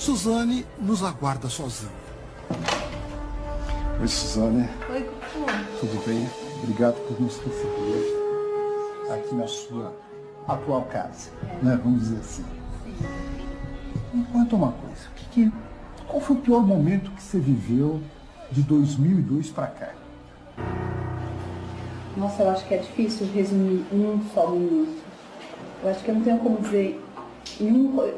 Suzane nos aguarda sozinha. Oi, Suzane. Oi, Cucu. Tudo bem? Obrigado por nos receber aqui na sua atual casa, né? Vamos dizer assim. Sim. Me conta uma coisa, qual foi o pior momento que você viveu de 2002 para cá? Nossa, eu acho que é difícil resumir um só minuto. Eu acho que eu não tenho como dizer,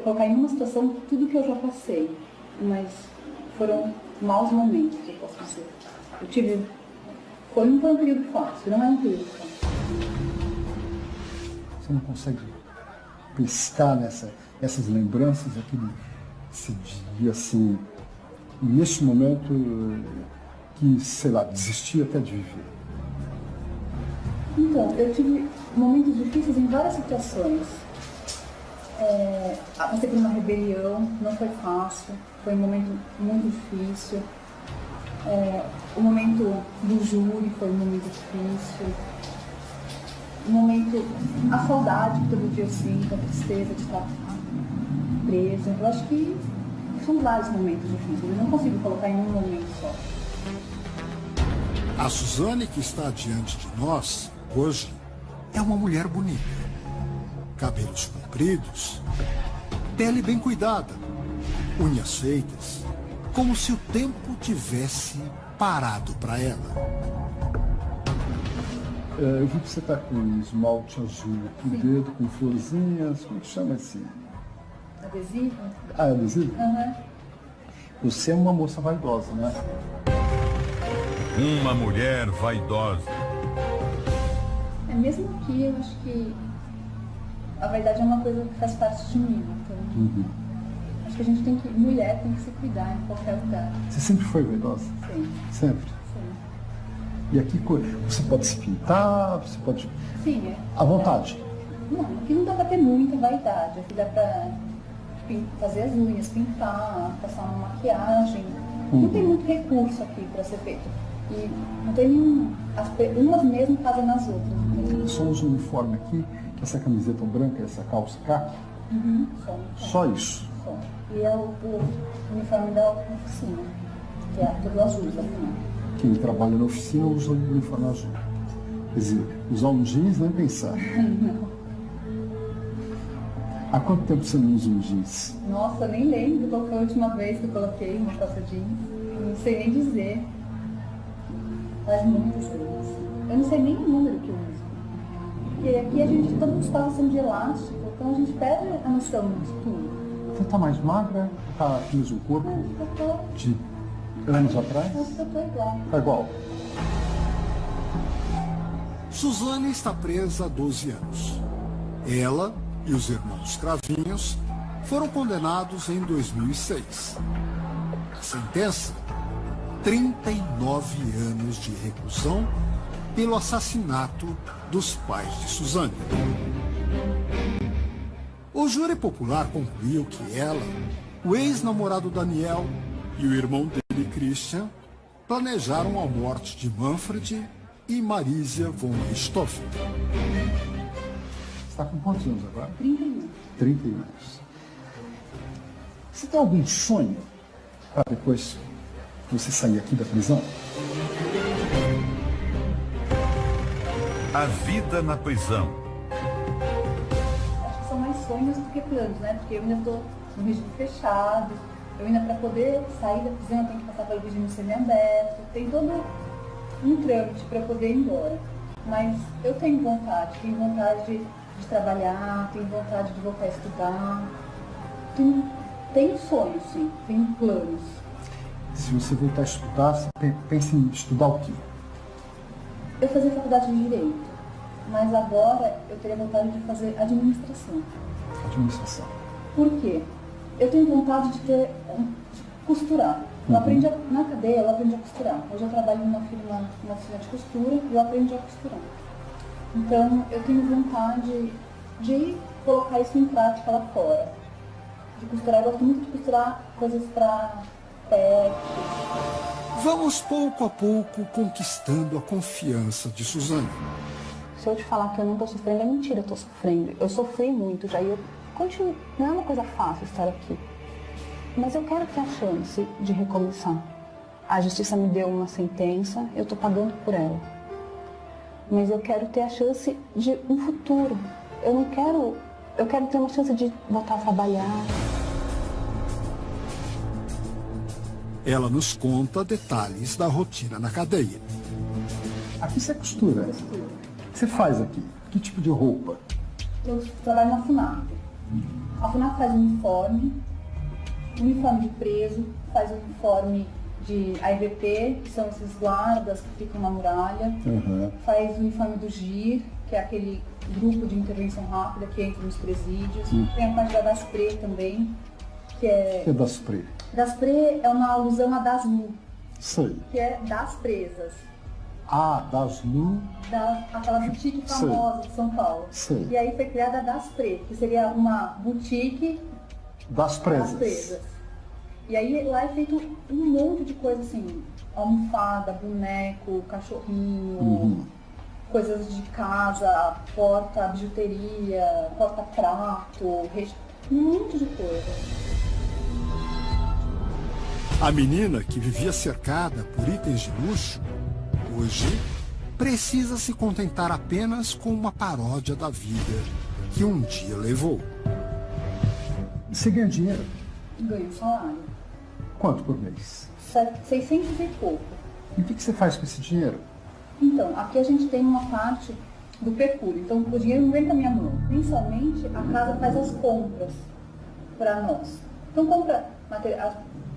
colocar em uma situação tudo que eu já passei, mas foram maus momentos, eu posso dizer. Não foi um período fácil, não é um período fácil. Você não consegue pescar nessas lembranças, aquele esse dia assim, nesse momento que, sei lá, desisti até de viver? Então, eu tive momentos difíceis em várias situações. Passei por uma rebelião, não foi fácil, foi um momento muito difícil. O momento do júri foi um momento difícil. A saudade que todo dia eu sinto, a tristeza de estar presa. Eu acho que são vários momentos difíceis, eu não consigo colocar em um momento só. A Suzane que está diante de nós hoje é uma mulher bonita. Cabelos compridos, pele bem cuidada, unhas feitas, como se o tempo tivesse parado para ela. Eu vi que você está com esmalte azul aqui no dedo, com florzinhas, como que chama esse? Adesivo? Ah, adesivo? Uhum. Você é uma moça vaidosa, né? Uma mulher vaidosa. Mesmo aqui, eu acho que a vaidade é uma coisa que faz parte de mim. Então, acho que a gente mulher tem que se cuidar em qualquer lugar. Você sempre foi vaidosa? Sim. Sempre? Sim. E aqui você pode se pintar, você pode... Sim, à vontade? Não, aqui não dá pra ter muita vaidade. Aqui dá pra fazer as unhas, pintar, passar uma maquiagem. Não tem muito recurso aqui pra ser feito. E não tem nenhum... Umas mesmo fazem nas outras. Só usa o uniforme aqui, que essa camiseta branca, essa calça caqui? Só isso? Só. E é o uniforme da oficina, que é tudo azul, afinal. Quem trabalha na oficina usa o uniforme azul. Quer dizer, usar um jeans nem pensar. Não. Há quanto tempo você não usa um jeans? Nossa, eu nem lembro qual foi a última vez que eu coloquei uma calça jeans. Não sei nem dizer. Faz muitas vezes. Eu não sei nem o número que eu uso. Porque aqui todos os calços são de elástico, então a gente perde a noção de tudo. Você tá mais magra? Tá com o mesmo corpo de anos atrás? Eu tô igual. Tá igual. Suzane está presa há 12 anos. Ela e os irmãos Cravinhos foram condenados em 2006. A sentença: 39 anos de reclusão pelo assassinato dos pais de Suzane. O júri popular concluiu que ela, o ex-namorado Daniel e o irmão dele, Christian, planejaram a morte de Manfred e Marisia von Richthofen. Você está com quantos anos agora? 31. 31 anos. Você tem algum sonho para depois que você sair aqui da prisão? A vida na prisão. Acho que são mais sonhos do que planos, né? Porque eu ainda estou no regime fechado, eu ainda para poder sair da prisão eu tenho que passar pelo regime semiaberto, tem todo um trâmite para poder ir embora. Mas eu tenho vontade de trabalhar, tenho vontade de voltar a estudar, tenho sonhos, sim, tenho planos. Se você voltar a estudar, você pensa em estudar o quê? Eu fazia faculdade de Direito, mas agora eu teria vontade de fazer administração. Administração. Por quê? Eu tenho vontade de costurar. Eu aprendi na cadeia, eu aprendi a costurar. Hoje eu trabalho numa oficina de costura e eu aprendi a costurar. Então eu tenho vontade de colocar isso em prática lá fora. De costurar, eu gosto muito de costurar coisas para pet. Vamos pouco a pouco conquistando a confiança de Suzane. Se eu te falar que eu não estou sofrendo, é mentira, eu estou sofrendo. Eu sofri muito já e eu continuo. Não é uma coisa fácil estar aqui. Mas eu quero ter a chance de recomeçar. A justiça me deu uma sentença, eu estou pagando por ela. Mas eu quero ter a chance de um futuro. Eu quero ter uma chance de voltar a trabalhar. Ela nos conta detalhes da rotina na cadeia. Aqui você costura. O que você faz aqui? Que tipo de roupa? Eu trabalho na FUNAP. A FUNAP faz uniforme de preso, faz uniforme de AIVP, que são esses guardas que ficam na muralha, faz o uniforme do GIR, que é aquele grupo de intervenção rápida que entra nos presídios, tem a parte da DASPRE também, que é... O que é DASPRE? DASPRE é uma alusão a DASNU, Sei. que é das presas. Ah, DASNU. Aquela boutique famosa de São Paulo. Sei. E aí foi criada a DASPRE, que seria uma boutique das presas. das presas. E aí lá é feito um monte de coisa assim, almofada, boneco, cachorrinho, coisas de casa, porta, bijuteria, porta-prato, um monte de coisa. A menina, que vivia cercada por itens de luxo, hoje precisa se contentar apenas com uma paródia da vida que um dia levou. Você ganha dinheiro? Ganho salário. Quanto por mês? 600 e pouco. E o que você faz com esse dinheiro? Então, aqui a gente tem uma parte do pecúlio. Então, o dinheiro não vem da minha mão. Mensalmente, a casa faz as compras para nós. Então, compra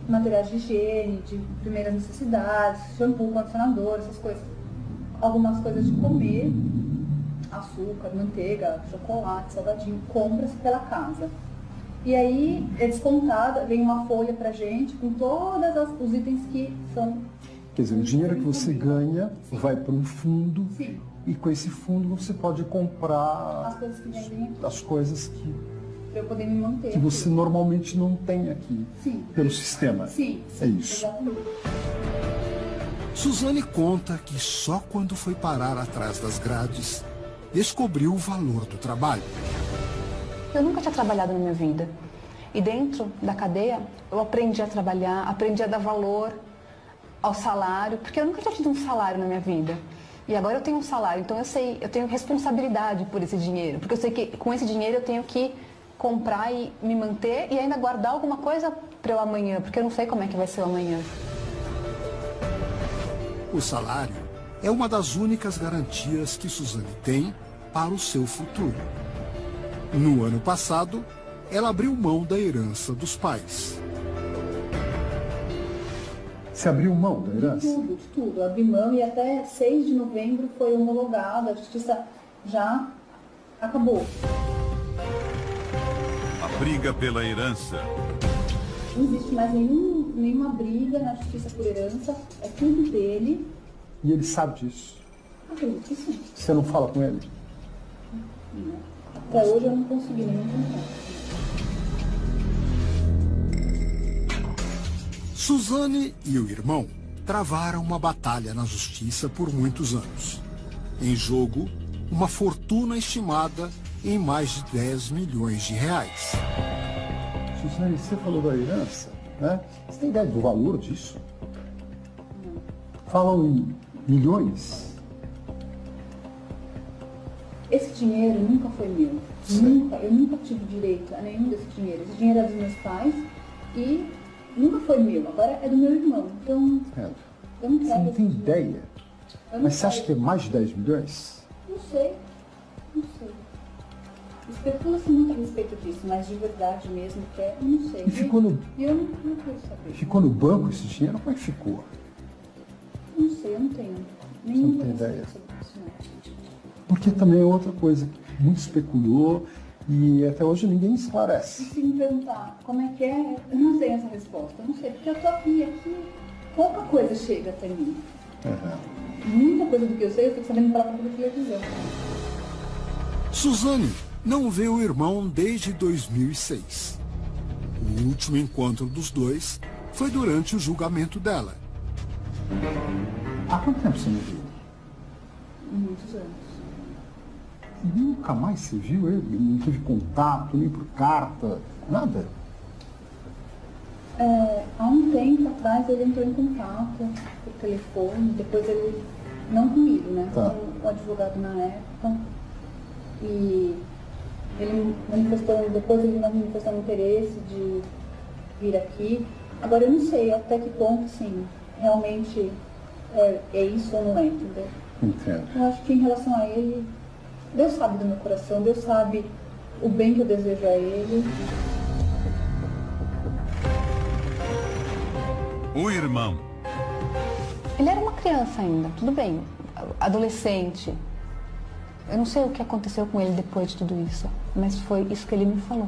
materiais de higiene, de primeiras necessidades, shampoo, condicionador, essas coisas. Algumas coisas de comer, açúcar, manteiga, chocolate, salgadinho, compras pela casa. E aí é descontada, vem uma folha pra gente com todos os itens que são... Quer dizer, o dinheiro que você ganha vai para um fundo. Sim. E com esse fundo você pode comprar As coisas que vendem aqui. as coisas que Pra eu poder me manter. que você normalmente não tem aqui. Sim. Pelo sistema. Sim, É isso. exatamente. Suzane conta que só quando foi parar atrás das grades descobriu o valor do trabalho. Eu nunca tinha trabalhado na minha vida. E dentro da cadeia, eu aprendi a trabalhar, aprendi a dar valor ao salário, porque eu nunca tinha tido um salário na minha vida. E agora eu tenho um salário, então eu tenho responsabilidade por esse dinheiro, porque eu sei que com esse dinheiro eu tenho que comprar e me manter e ainda guardar alguma coisa para eu amanhã, porque eu não sei como é que vai ser o amanhã. O salário é uma das únicas garantias que Suzane tem para o seu futuro. No ano passado, ela abriu mão da herança dos pais. Você abriu mão da herança? De tudo. Abri mão e até 6 de novembro foi homologado, a justiça já acabou. A briga pela herança. Não existe mais nenhuma briga na justiça por herança, é tudo dele. E ele sabe disso? Acredito que sim. Você não fala com ele? Até hoje eu não consegui nenhum contato. Suzane e o irmão travaram uma batalha na justiça por muitos anos. Em jogo, uma fortuna estimada em mais de 10 milhões de reais. Suzane, você falou da herança, né? Você tem ideia do valor disso? Falam em milhões? Esse dinheiro nunca foi meu. Eu nunca tive direito a nenhum desse dinheiro. Esse dinheiro é dos meus pais e nunca foi meu. Agora é do meu irmão. Então, eu não quero. Você não tem esse ideia? dinheiro. Eu não Mas você acha quero. que é mais de 10 milhões? Não sei. Especula-se muito a respeito disso, mas de verdade mesmo, que é, eu não sei. E ficou no, E eu não quero saber. ficou no banco esse dinheiro? Como é que ficou? Não sei, eu não tenho nenhuma Não tem conhecimento ideia. sobre isso, não. Porque também é outra coisa que muito especulou e até hoje ninguém esclarece. E se me perguntar como é que é, eu não sei essa resposta. Eu não sei, porque eu tô aqui, pouca coisa chega até mim. Muita coisa do que eu sei, eu fico sabendo pela própria televisão. Suzane não vê o irmão desde 2006. O último encontro dos dois foi durante o julgamento dela. Há quanto tempo você não viu? Muitos anos. E nunca mais você viu ele? Não teve contato, nem por carta, nada? Há um tempo atrás ele entrou em contato por telefone, depois ele, não comigo, né? Tá. Com o advogado na época. E ele manifestou, depois ele manifestou um interesse de vir aqui. Agora eu não sei até que ponto, assim, realmente é isso ou não é, entendeu? Entendo. Eu acho que em relação a ele, Deus sabe do meu coração, Deus sabe o bem que eu desejo a ele. O irmão. Ele era uma criança ainda, tudo bem, adolescente. Eu não sei o que aconteceu com ele depois de tudo isso, mas foi isso que ele me falou.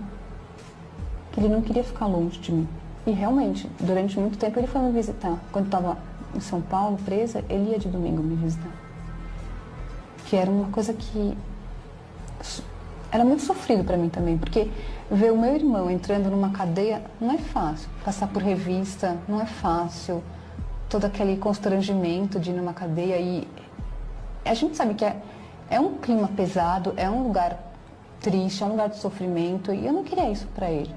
Que ele não queria ficar longe de mim. E realmente, durante muito tempo ele foi me visitar. Quando eu estava em São Paulo, presa, ele ia de domingo me visitar. Que era uma coisa que era muito sofrido para mim também, porque ver o meu irmão entrando numa cadeia não é fácil. Passar por revista não é fácil. Todo aquele constrangimento de ir numa cadeia e a gente sabe que é um clima pesado, é um lugar triste, é um lugar de sofrimento e eu não queria isso para ele.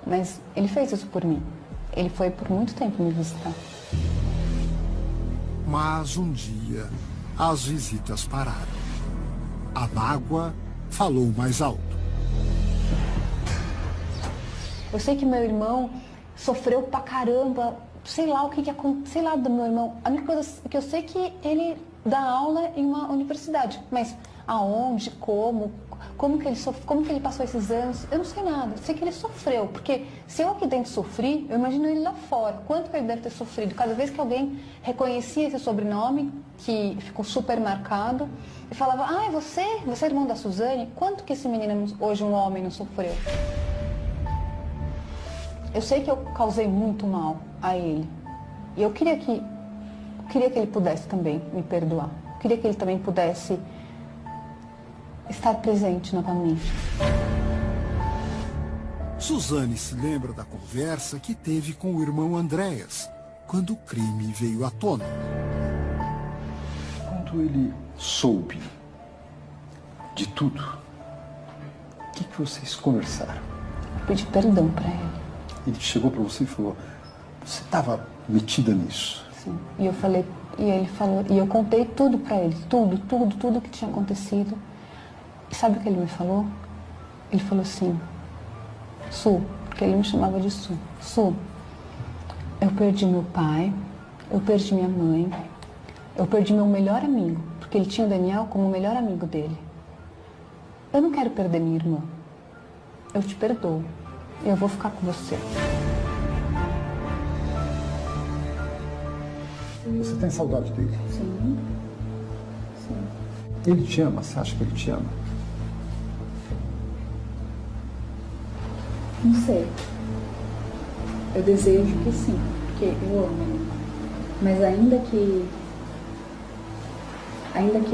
Mas ele fez isso por mim. Ele foi por muito tempo me visitar. Mas um dia, as visitas pararam. A mágoa falou mais alto. Eu sei que meu irmão sofreu pra caramba, sei lá o que aconteceu, sei lá do meu irmão. A única coisa que eu sei é que ele dá aula em uma universidade, mas aonde, como que ele sofreu, como que ele passou esses anos, eu não sei nada. Eu sei que ele sofreu, porque se eu aqui dentro sofri, eu imagino ele lá fora. Quanto que ele deve ter sofrido? Cada vez que alguém reconhecia esse sobrenome, que ficou super marcado, e falava, você é irmão da Suzane? Quanto que esse menino, hoje um homem, não sofreu? Eu sei que eu causei muito mal a ele. E eu queria que ele pudesse também me perdoar. Eu queria que ele também pudesse estar presente novamente. Suzane se lembra da conversa que teve com o irmão Andréas, quando o crime veio à tona. Quando ele soube de tudo, o que vocês conversaram? Eu pedi perdão para ele. Ele chegou para você e falou, você estava metida nisso. Sim. E eu falei, e ele falou, e eu contei tudo para ele, tudo que tinha acontecido. E sabe o que ele me falou? Ele falou assim, Su, porque ele me chamava de Su. Su, eu perdi meu pai, eu perdi minha mãe, eu perdi meu melhor amigo, porque ele tinha o Daniel como o melhor amigo dele. Eu não quero perder minha irmã. Eu te perdoo. Eu vou ficar com você. Você tem saudade dele? Sim. Ele te ama? Você acha que ele te ama? Não sei. Eu desejo que sim, porque eu amo ele. Mas ainda que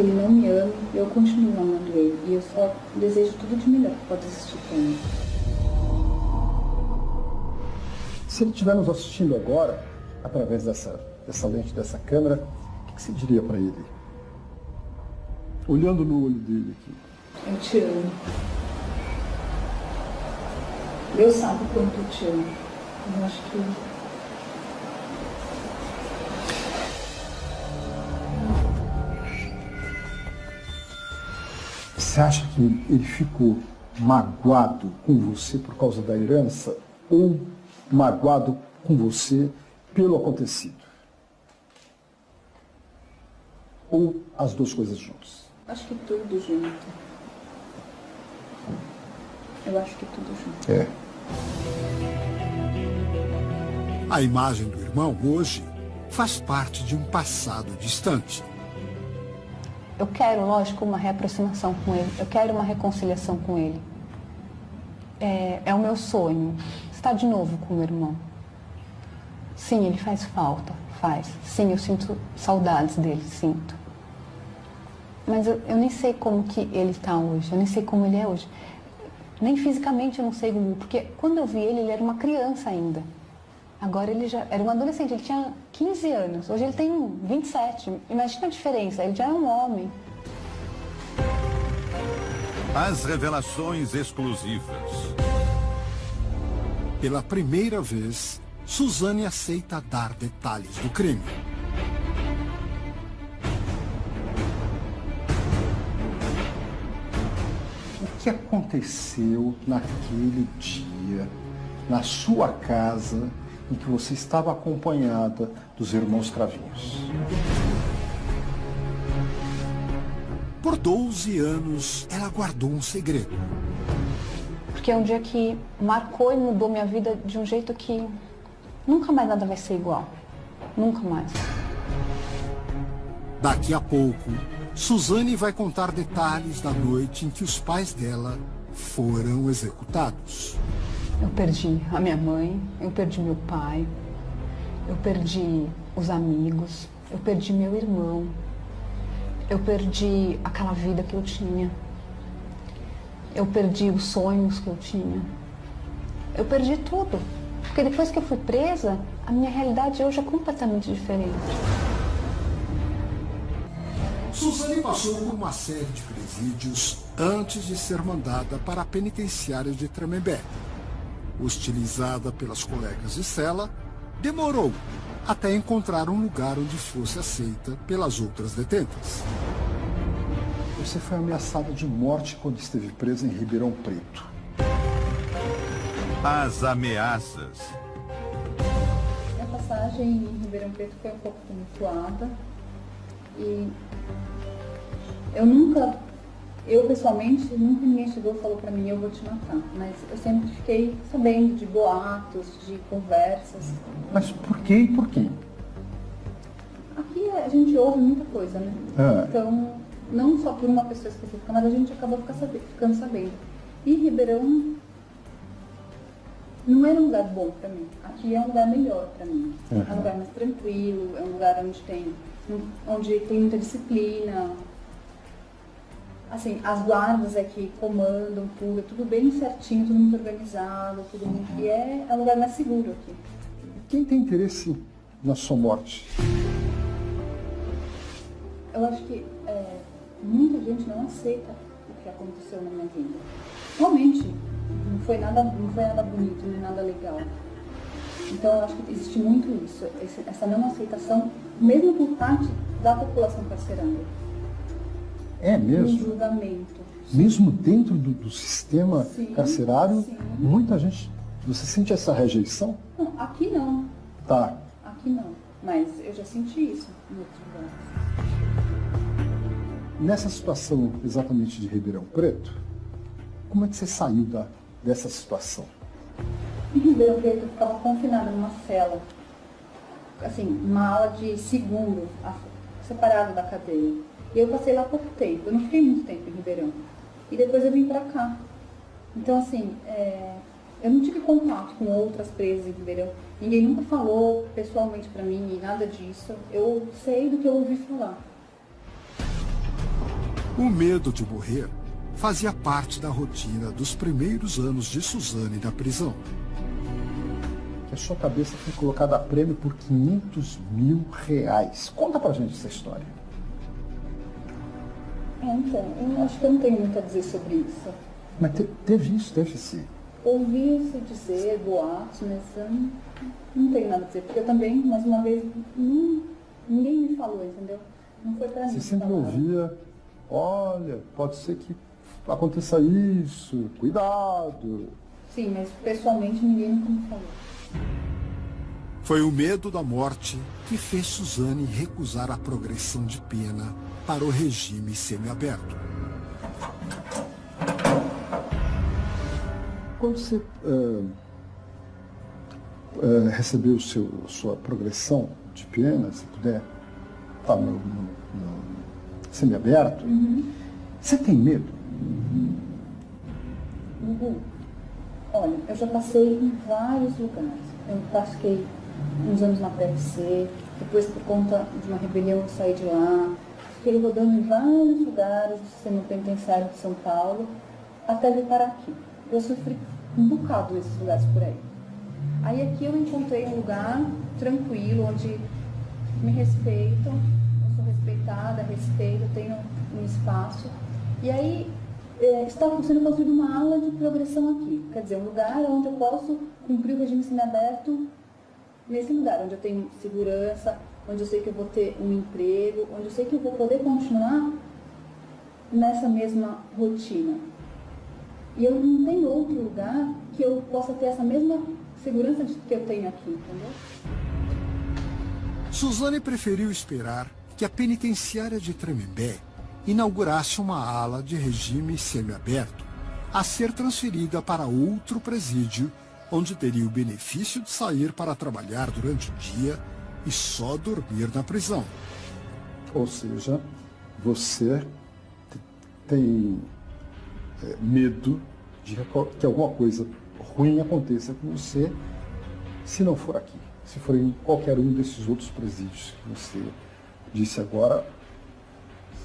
ele não me ame, eu continuo amando ele. E eu só desejo tudo de melhor que pode existir para mim. Se ele estiver nos assistindo agora, através dessa lente, dessa câmera, o que você diria para ele? Olhando no olho dele aqui. Eu te amo. Deus sabe o quanto eu te amo. Eu acho que... Você acha que ele ficou magoado com você por causa da herança ou magoado com você pelo acontecido? Ou as duas coisas juntas? Acho que tudo junto. Eu acho que tudo junto. É. A imagem do irmão hoje faz parte de um passado distante. Eu quero, lógico, uma reaproximação com ele. Eu quero uma reconciliação com ele. É o meu sonho. Estar de novo com o meu irmão. Sim, ele faz falta. Faz. Sim, eu sinto saudades dele, sinto. Mas eu nem sei como que ele está hoje. Eu nem sei como ele é hoje. Nem fisicamente eu não sei como. Porque quando eu vi ele, ele era uma criança ainda. Agora ele já era um adolescente, ele tinha 15 anos. Hoje ele tem 27. Imagina a diferença, ele já é um homem. As revelações exclusivas. Pela primeira vez, Suzane aceita dar detalhes do crime. O que aconteceu naquele dia, na sua casa, em que você estava acompanhada dos irmãos Cravinhos? Por 12 anos, ela guardou um segredo. Porque é um dia que marcou e mudou minha vida de um jeito que nunca mais nada vai ser igual. Nunca mais. Daqui a pouco, Suzane vai contar detalhes da noite em que os pais dela foram executados. Eu perdi a minha mãe, eu perdi meu pai, eu perdi os amigos, eu perdi meu irmão, eu perdi aquela vida que eu tinha, eu perdi os sonhos que eu tinha, eu perdi tudo. Porque depois que eu fui presa, a minha realidade hoje é completamente diferente. Suzane passou por uma série de presídios antes de ser mandada para a penitenciária de Tremembé. Hostilizada pelas colegas de cela, demorou até encontrar um lugar onde fosse aceita pelas outras detentas. Você foi ameaçada de morte quando esteve presa em Ribeirão Preto. As ameaças. Minha passagem em Ribeirão Preto foi um pouco tumultuada e eu pessoalmente, nunca ninguém chegou e falou pra mim, eu vou te matar. Mas eu sempre fiquei sabendo de boatos, de conversas. Mas por quê e por quê? Aqui a gente ouve muita coisa, né? É. Então, não só por uma pessoa específica, mas a gente acaba ficando sabendo. E Ribeirão não era um lugar bom pra mim. Aqui é um lugar melhor pra mim. É um lugar mais tranquilo, é um lugar onde tem muita disciplina. Assim, as guardas aqui comandam tudo, é tudo bem certinho, tudo muito organizado, tudo muito... E é um lugar mais seguro aqui. Quem tem interesse na sua morte? Eu acho que muita gente não aceita o que aconteceu na minha vida. Realmente, não foi nada bonito, nem nada legal. Então eu acho que existe muito isso, essa não aceitação, mesmo por parte da população carcerária. É mesmo? Um julgamento. Mesmo dentro do sistema carcerário, sim. Muita gente... Você sente essa rejeição? Não, aqui não. Tá. Aqui não. Mas eu já senti isso em outros lugares. Nessa situação exatamente de Ribeirão Preto, como é que você saiu dessa situação? Em Ribeirão Preto eu ficava confinada numa cela. Assim, uma ala de segundo, separada da cadeia. E eu passei lá pouco tempo, eu não fiquei muito tempo em Ribeirão. E depois eu vim pra cá. Então, assim, eu não tive contato com outras presas em Ribeirão. Ninguém nunca falou pessoalmente pra mim, nada disso. Eu sei do que eu ouvi falar. O medo de morrer fazia parte da rotina dos primeiros anos de Suzane na prisão. Que a sua cabeça foi colocada a prêmio por R$500 mil. Conta pra gente essa história. Então, eu acho que eu não tenho muito a dizer sobre isso. Mas teve isso, teve sim. Ouvi-se dizer, boatos, mas eu não tenho nada a dizer. Porque eu também, mais uma vez, ninguém me falou, entendeu? Não foi pra mim. Você sempre ouvia, olha, pode ser que aconteça isso, cuidado. Sim, mas pessoalmente ninguém nunca me falou. Foi o medo da morte que fez Suzane recusar a progressão de pena para o regime semiaberto. Quando você recebeu sua progressão de pena, se puder estar no semiaberto, você tem medo? Olha, eu já passei em vários lugares. Eu passei uns anos na PFC, depois por conta de uma rebelião eu saí de lá. Fiquei rodando em vários lugares do sistema penitenciário de São Paulo, até vir parar aqui. Eu sofri um bocado nesses lugares por aí. Aí aqui eu encontrei um lugar tranquilo, onde me respeitam, eu sou respeitada, respeito, tenho um espaço. E aí está sendo construída uma ala de progressão aqui. Quer dizer, um lugar onde eu posso cumprir o regime semiaberto nesse lugar, onde eu tenho segurança, onde eu sei que eu vou ter um emprego, onde eu sei que eu vou poder continuar nessa mesma rotina. E eu não tenho outro lugar que eu possa ter essa mesma segurança que eu tenho aqui, entendeu? Suzane preferiu esperar que a penitenciária de Tremembé inaugurasse uma ala de regime semiaberto a ser transferida para outro presídio, onde teria o benefício de sair para trabalhar durante o dia e só dormir na prisão. Ou seja, você tem medo de que alguma coisa ruim aconteça com você se não for aqui, se for em qualquer um desses outros presídios que você disse agora,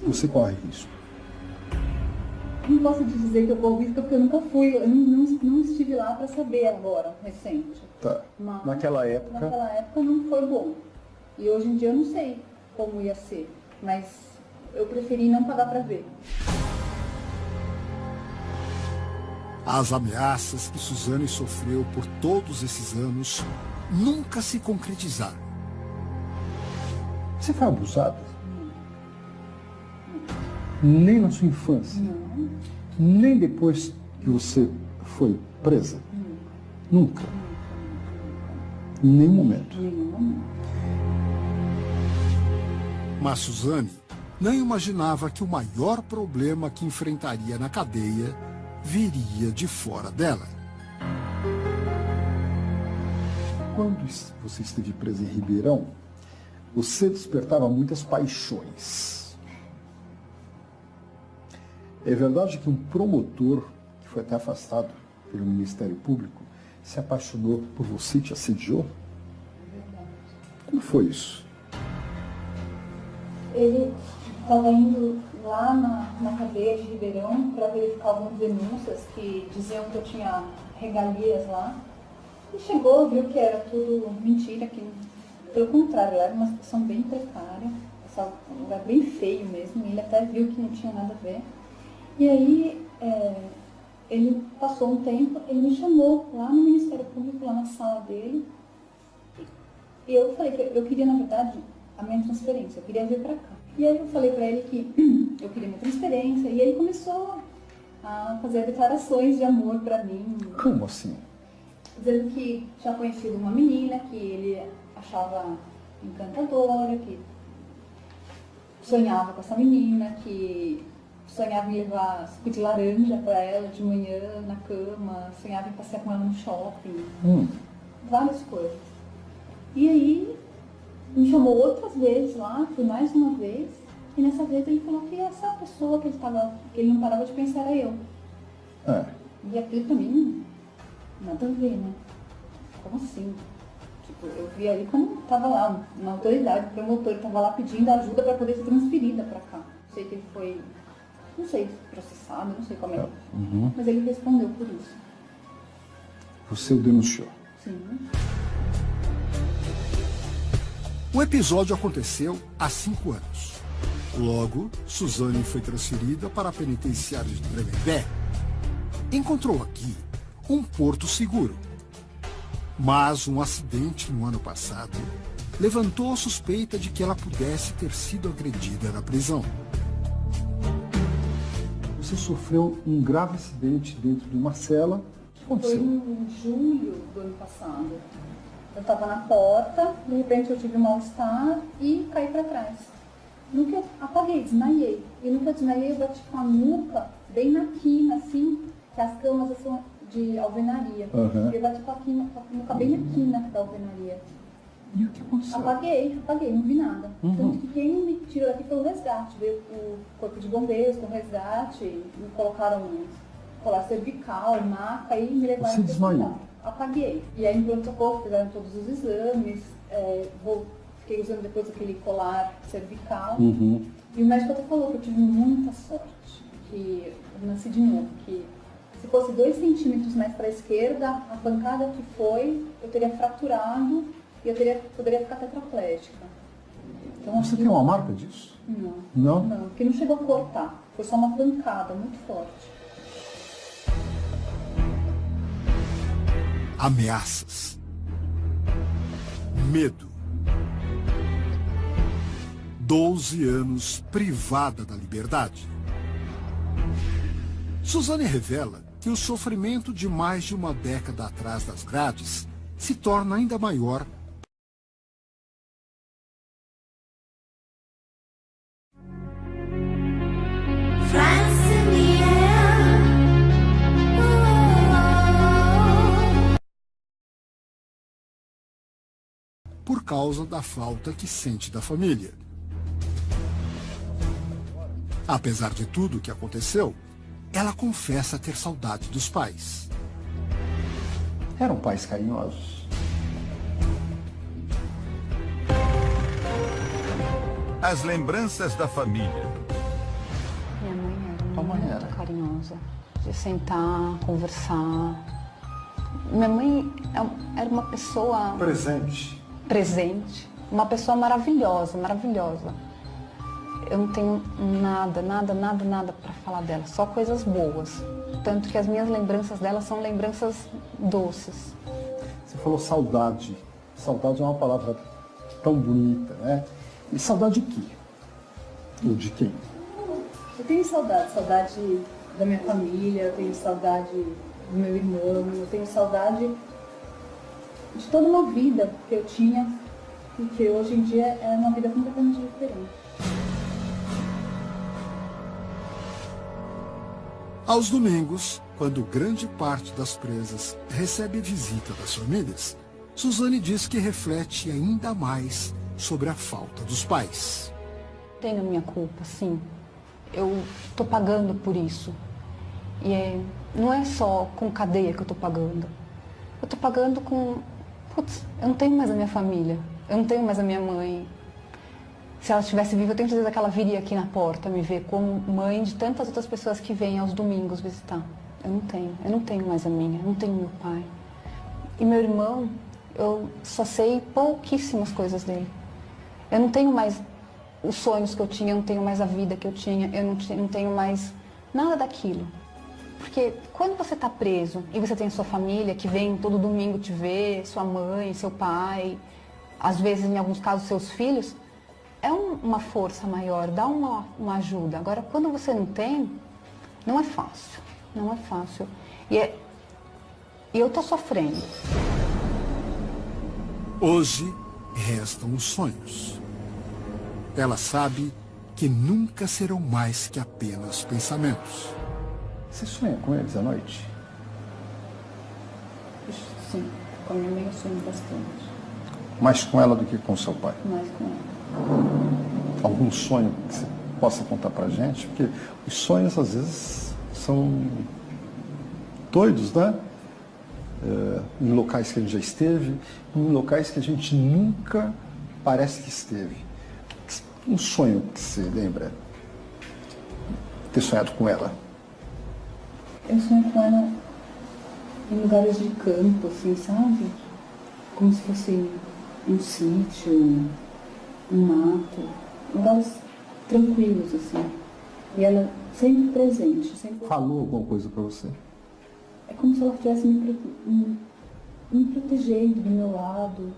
você corre risco. Não posso te dizer que eu corro risco porque eu nunca fui, eu não estive lá para saber agora, recente. Tá. Mas naquela época não foi bom. E hoje em dia eu não sei como ia ser, mas eu preferi não pagar para ver. As ameaças que Suzane sofreu por todos esses anos nunca se concretizaram. Você foi abusada? Nem na sua infância? Não. Nem depois que você foi presa? Nunca? Em nenhum momento? Nenhum momento. Mas Suzane não imaginava que o maior problema que enfrentaria na cadeia viria de fora dela. Quando você esteve presa em Ribeirão, você despertava muitas paixões. É verdade que um promotor, que foi até afastado pelo Ministério Público, se apaixonou por você e te assediou? É verdade. Como foi isso? Ele estava indo lá na cadeia de Ribeirão para verificar algumas denúncias que diziam que eu tinha regalias lá. E chegou, viu que era tudo mentira, que pelo contrário, era uma situação bem precária, um lugar bem feio mesmo, e ele até viu que não tinha nada a ver. E aí, ele passou um tempo, ele me chamou lá no Ministério Público, lá na sala dele, e eu falei que eu queria, na verdade, a minha transferência, eu queria vir para cá. E aí eu falei para ele que eu queria minha transferência, e ele começou a fazer declarações de amor para mim. Como assim? Dizendo que tinha conhecido uma menina que ele achava encantadora, que sonhava com essa menina, que sonhava em levar suco de laranja para ela de manhã na cama, sonhava em passear com ela no shopping, várias coisas. E aí me chamou outras vezes lá, fui mais uma vez, e nessa vez ele falou que essa pessoa que ele não parava de pensar era eu. E aquilo pra mim, nada a ver, né? Como assim? Tipo, eu vi ali como tava lá, uma autoridade, o promotor estava lá pedindo ajuda para poder ser transferida para cá. Sei que ele foi, não sei, processado, não sei como é. Mas ele respondeu por isso. Você o denunciou? Sim. O episódio aconteceu há 5 anos. Logo, Suzane foi transferida para a penitenciária de Tremembé. Encontrou aqui um porto seguro. Mas um acidente no ano passado levantou a suspeita de que ela pudesse ter sido agredida na prisão. Você sofreu um grave acidente dentro de uma cela. O que aconteceu? Foi em julho do ano passado. Eu estava na porta, de repente eu tive um mal-estar e caí para trás. No que eu apaguei, desmaiei. E no que eu desmaiei, eu bati com a nuca bem na quina, assim, que as camas são de alvenaria. Eu bati com a nuca bem na quina da alvenaria. E o que aconteceu? Apaguei, não vi nada. Tanto que quem me tirou daqui foi o resgate. Veio o corpo de bombeiros com o resgate, me colocaram um colar cervical, maca e me levaram. Você desmaiou? Apaguei. E aí, em pronto-socorro, fizeram todos os exames, fiquei usando depois aquele colar cervical. E o médico até falou que eu tive muita sorte, que eu nasci de novo, que se fosse 2 centímetros mais para a esquerda, a pancada que foi, eu teria fraturado e eu poderia ficar tetraplégica. Então, você tem uma marca disso? Não. Não? Não, porque não chegou a cortar, foi só uma pancada muito forte. Ameaças. medo. 12 anos privada da liberdade. Suzane revela que o sofrimento de mais de uma década atrás das grades se torna ainda maior. Por causa da falta que sente da família. Apesar de tudo o que aconteceu, ela confessa ter saudade dos pais. Eram pais carinhosos. As lembranças da família. Minha mãe era Tua mãe muito era? carinhosa. De sentar, conversar. Minha mãe era uma pessoa Presente. presente, uma pessoa maravilhosa, maravilhosa. Eu não tenho nada para falar dela, só coisas boas. Tanto que as minhas lembranças dela são lembranças doces. Você falou saudade. Saudade é uma palavra tão bonita, né? E saudade de quê? Ou de quem? Eu tenho saudade da minha família, eu tenho saudade do meu irmão, eu tenho saudade de toda uma vida que eu tinha e que hoje em dia é uma vida completamente diferente. Aos domingos, quando grande parte das presas recebe visita das famílias, Suzane diz que reflete ainda mais sobre a falta dos pais. Tenho a minha culpa, sim. Eu tô pagando por isso. E não é só com cadeia que eu tô pagando. Eu tô pagando com... Putz, eu não tenho mais a minha família. Eu não tenho mais a minha mãe. Se ela estivesse viva, eu tenho certeza que ela viria aqui na porta me ver como mãe de tantas outras pessoas que vêm aos domingos visitar. Eu não tenho mais a minha, eu não tenho meu pai. E meu irmão, eu só sei pouquíssimas coisas dele. Eu não tenho mais os sonhos que eu tinha, eu não tenho mais a vida que eu tinha, eu não tenho mais nada daquilo. Porque quando você está preso e você tem sua família que vem todo domingo te ver, sua mãe, seu pai, às vezes, em alguns casos, seus filhos, é uma força maior, dá uma ajuda. Agora, quando você não tem, não é fácil. Não é fácil. E eu estou sofrendo. Hoje, restam os sonhos. Ela sabe que nunca serão mais que apenas pensamentos. Você sonha com eles à noite? Sim, com a minha mãe eu sonho bastante, Mais com ela do que com seu pai? mais com ela. Algum sonho que você possa contar pra gente? Porque os sonhos, às vezes, são doidos, né? Em locais que a gente já esteve, em locais que a gente nunca parece que esteve. Um sonho que você lembra? Ter sonhado com ela? Eu sonho com ela em lugares de campo, assim, sabe? Como se fosse um sítio, um mato, lugares tranquilos, assim. E ela sempre presente, sempre... Falou alguma coisa pra você? É como se ela estivesse me protegendo do meu lado.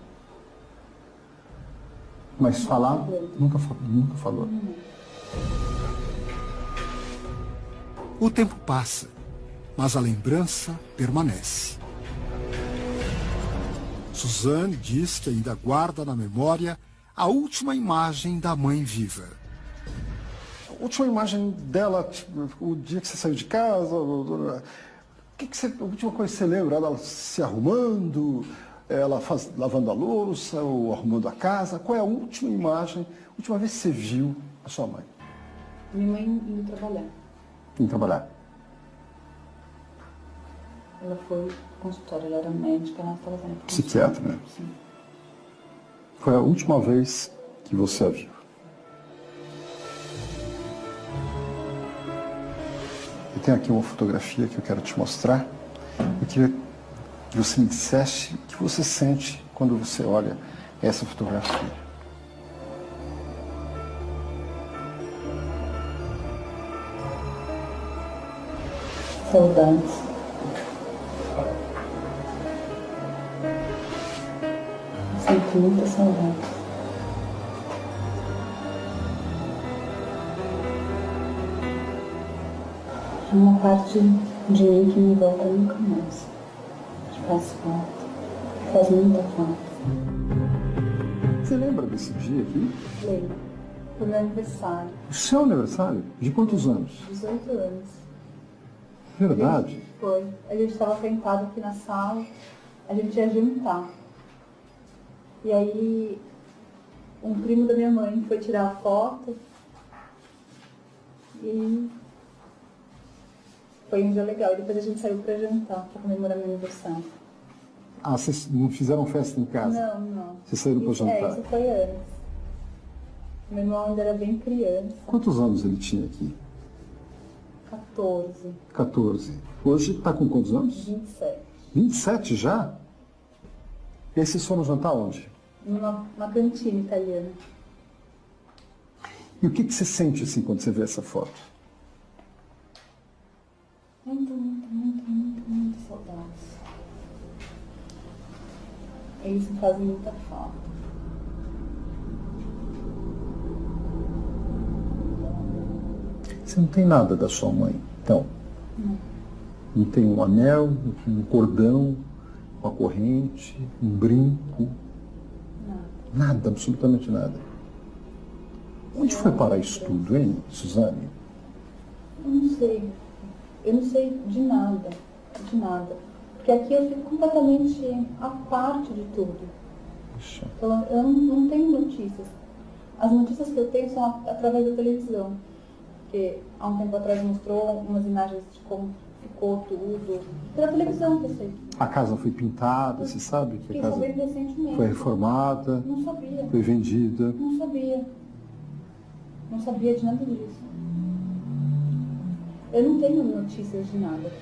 Mas falar, nunca falou. O tempo passa, mas a lembrança permanece. Suzane diz que ainda guarda na memória a última imagem da mãe viva. A última imagem dela, tipo, o dia que você saiu de casa, a última coisa que você lembra? Ela se arrumando, ela lavando a louça ou arrumando a casa? Qual é a última imagem, a última vez que você viu a sua mãe? Minha mãe indo trabalhar. Em trabalhar? Ela foi ao consultório, ela era médica, ela estava fazendo Psiquiatra, né? Sim. Foi a última vez que você a viu? Eu tenho aqui uma fotografia que eu quero te mostrar. Eu queria que você me dissesse o que você sente quando você olha essa fotografia. Saudades. Sempre sinto muita saudade. É uma parte de mim que não volta nunca mais. Que faz falta. Faz muita falta. Você lembra desse dia aqui? Lembro. Foi meu aniversário. O seu aniversário? De quantos anos? 18 anos. Verdade? Foi. A gente estava sentado aqui na sala, a gente ia jantar. E aí, um primo da minha mãe foi tirar a foto e foi um dia legal. E depois a gente saiu para jantar, para comemorar meu aniversário. Ah, vocês não fizeram festa em casa? Não. Vocês saíram para jantar? Isso foi antes. Meu irmão ainda era bem criança. Quantos anos ele tinha aqui? 14, 14. Hoje está com quantos anos? 27. 27 já? E aí vocês foram jantar onde? Numa cantina italiana. E o que você sente assim quando você vê essa foto? Muita saudade. Eles me fazem muita falta. Você não tem nada da sua mãe, então? Não tem um anel, um cordão, uma corrente, um brinco? Nada, absolutamente nada. Onde foi parar isso tudo, hein, Suzane? Eu não sei de nada. Porque aqui eu fico completamente à parte de tudo. Puxa. Então, eu não tenho notícias. As notícias que eu tenho são através da televisão. Porque há um tempo atrás mostrou umas imagens de como ficou tudo. Pela televisão que eu sei. A casa foi pintada, você sabe que a casa sabendo recentemente. foi reformada, Não sabia. foi vendida. Não sabia. Não sabia de nada disso. Eu não tenho notícias de nada.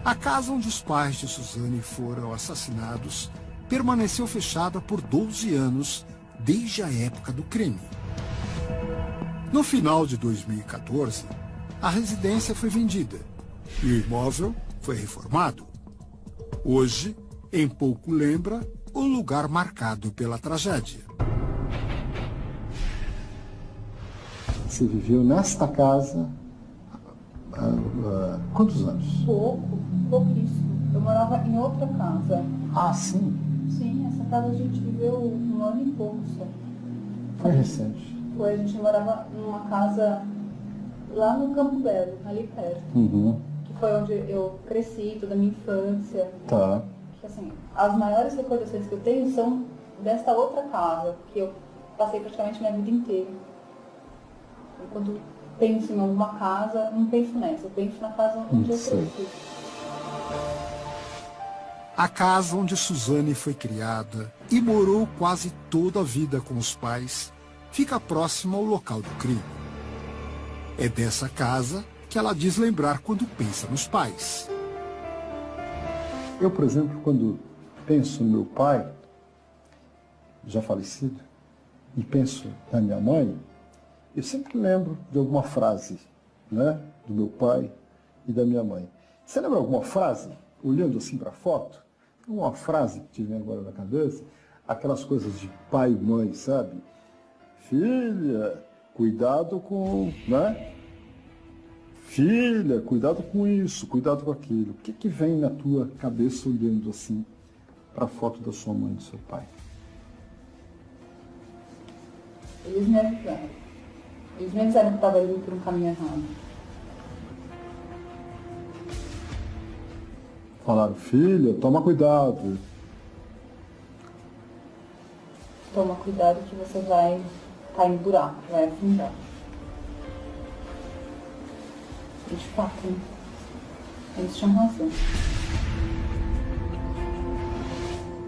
A casa onde os pais de Suzane foram assassinados permaneceu fechada por 12 anos, desde a época do crime. No final de 2014, a residência foi vendida e o imóvel foi reformado. Hoje, em pouco lembra o lugar marcado pela tragédia. Você viveu nesta casa há quantos anos? Pouquíssimo. Eu morava em outra casa. Ah, sim. Sim, essa casa a gente viveu 1 ano e pouco só. Foi recente. Foi, a gente morava numa casa lá no Campo Belo, ali perto. Uhum. Que foi onde eu cresci, toda a minha infância. Tá. Que, assim, as maiores recordações que eu tenho são desta outra casa, que eu passei praticamente minha vida inteira. E quando penso em alguma casa, não penso nessa, eu penso na casa onde eu cresci. A casa onde Suzane foi criada e morou quase toda a vida com os pais fica próxima ao local do crime. É dessa casa que ela diz lembrar quando pensa nos pais. Eu, por exemplo, quando penso no meu pai, já falecido, e penso na minha mãe, eu sempre lembro de alguma frase, né, do meu pai e da minha mãe. Você lembra alguma frase, olhando assim para a foto? Uma frase que te vem agora na cabeça, aquelas coisas de pai e mãe, sabe? Filha, cuidado com, né? Filha, cuidado com isso, cuidado com aquilo. O que vem na tua cabeça olhando assim para a foto da sua mãe e do seu pai? Eles me avisaram. Eles me avisaram que eu estava indo por um caminho errado. Falaram, filha, toma cuidado. Toma cuidado que você vai cair em buraco, vai afundar. E de fato, né? Eles tinham razão.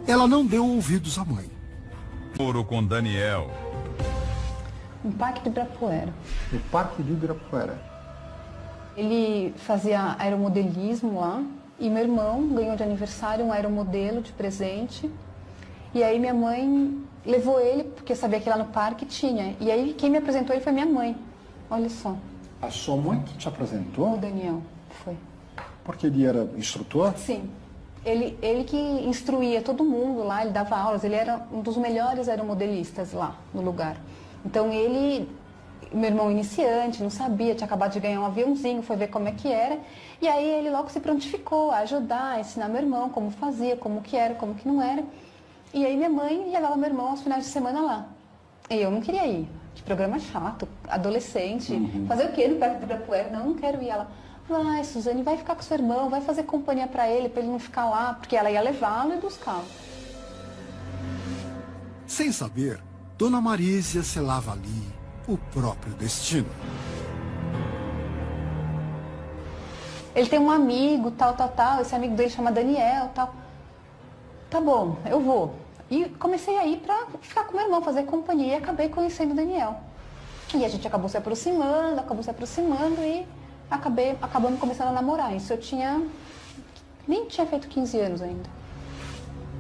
Ela não deu ouvidos à mãe. Moro com Daniel. No Parque do Ibirapuera. No Parque do Ibirapuera. Ele fazia aeromodelismo lá. E meu irmão ganhou de aniversário um aeromodelo de presente. E aí minha mãe levou ele, porque sabia que lá no parque tinha. E aí quem me apresentou ele foi minha mãe. Olha só. A sua mãe que te apresentou? O Daniel, foi. Porque ele era instrutor? Sim. Ele que instruía todo mundo lá, ele dava aulas, ele era um dos melhores aeromodelistas lá no lugar. Então meu irmão iniciante, não sabia, tinha acabado de ganhar um aviãozinho, foi ver como é que era. E aí ele logo se prontificou a ajudar, a ensinar meu irmão como fazia, como que era, como que não era. E aí minha mãe levava meu irmão aos finais de semana lá. E eu não queria ir. Que programa chato, adolescente. Fazer o quê no Parque do Ibirapuera? Não quero ir. Ela, vai, Suzane, vai ficar com seu irmão, vai fazer companhia para ele não ficar lá, porque ela ia levá-lo e buscá-lo. Sem saber, Dona Marísia selava ali o próprio destino. Ele tem um amigo, tal, esse amigo dele chama Daniel, tal. Tá bom, eu vou. E comecei a ir para ficar com meu irmão, fazer companhia, e acabei conhecendo o Daniel. E a gente acabou se aproximando e acabamos começando a namorar. Isso eu nem tinha feito 15 anos ainda.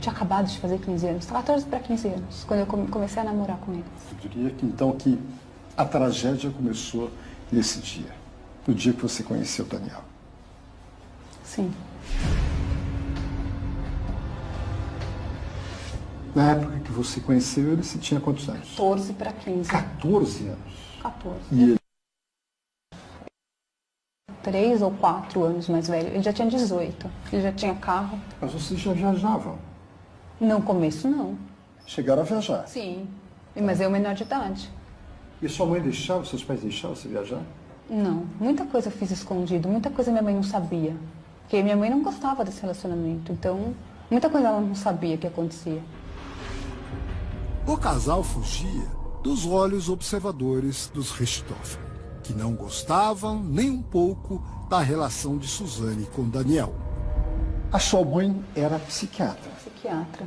Tinha acabado de fazer 15 anos, 14 para 15 anos, quando eu comecei a namorar com ele. Eu diria que então que a tragédia começou nesse dia, no dia que você conheceu o Daniel. Sim. Na época que você conheceu ele, você tinha quantos anos? 14 para 15. 14 anos? 14. E ele? 3 ou 4 anos mais velho. Ele já tinha 18. Ele já tinha carro. Mas vocês já viajavam? No começo, não. Chegaram a viajar? Sim. Mas eu menor de idade. E sua mãe deixava, seus pais deixavam você viajar? Não. Muita coisa eu fiz escondido. Muita coisa minha mãe não sabia. Porque minha mãe não gostava desse relacionamento. Então, muita coisa ela não sabia que acontecia. O casal fugia dos olhos observadores dos Richthofen, que não gostavam nem um pouco da relação de Suzane com Daniel. A sua mãe era psiquiatra. Psiquiatra.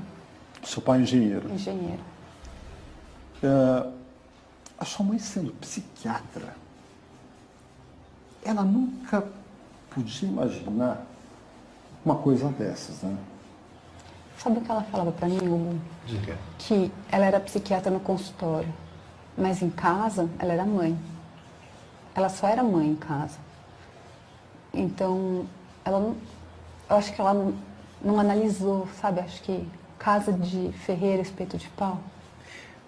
Seu pai engenheiro. Engenheiro. A sua mãe sendo psiquiatra, ela nunca podia imaginar uma coisa dessas, né? Sabe o que ela falava pra mim, Hugo? Diga. Que ela era psiquiatra no consultório, mas em casa ela era mãe. Ela só era mãe em casa. Então, eu acho que ela não analisou, sabe? Acho que casa de ferreiro, espeto de pau.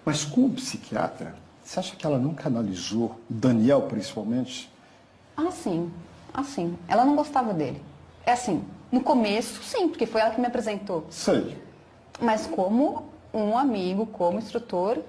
Mas como psiquiatra, você acha que ela nunca analisou, Daniel principalmente? Sim. Ela não gostava dele. É assim, no começo, sim, porque foi ela que me apresentou. Sei. Mas como um amigo, como instrutor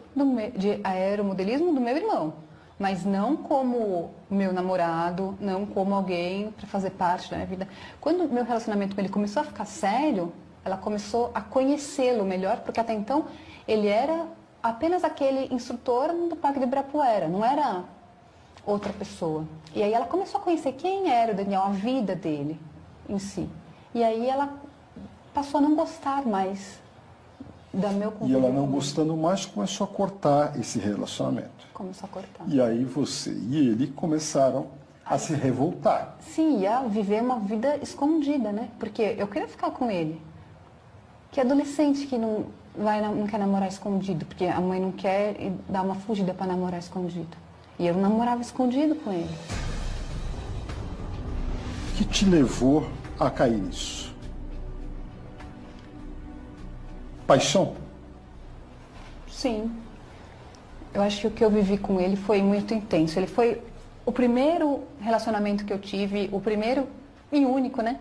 de aeromodelismo do meu irmão. Mas não como meu namorado, não como alguém para fazer parte da minha vida. Quando o meu relacionamento com ele começou a ficar sério, ela começou a conhecê-lo melhor, porque até então ele era apenas aquele instrutor do Parque do Ibirapuera, não era outra pessoa. E aí ela começou a conhecer quem era o Daniel, a vida dele em si. E aí ela passou a não gostar mais do meu convívio. E ela não gostando mais, começou a cortar esse relacionamento. Começou a cortar. E aí você e ele começaram a se revoltar. Sim, ia viver uma vida escondida, né? Porque eu queria ficar com ele. Que adolescente que não quer namorar escondido, porque a mãe não quer e dá uma fugida para namorar escondido. E eu namorava escondido com ele. O que te levou a cair nisso? Paixão? Sim. Eu acho que o que eu vivi com ele foi muito intenso. Ele foi o primeiro relacionamento que eu tive, o primeiro e único, né?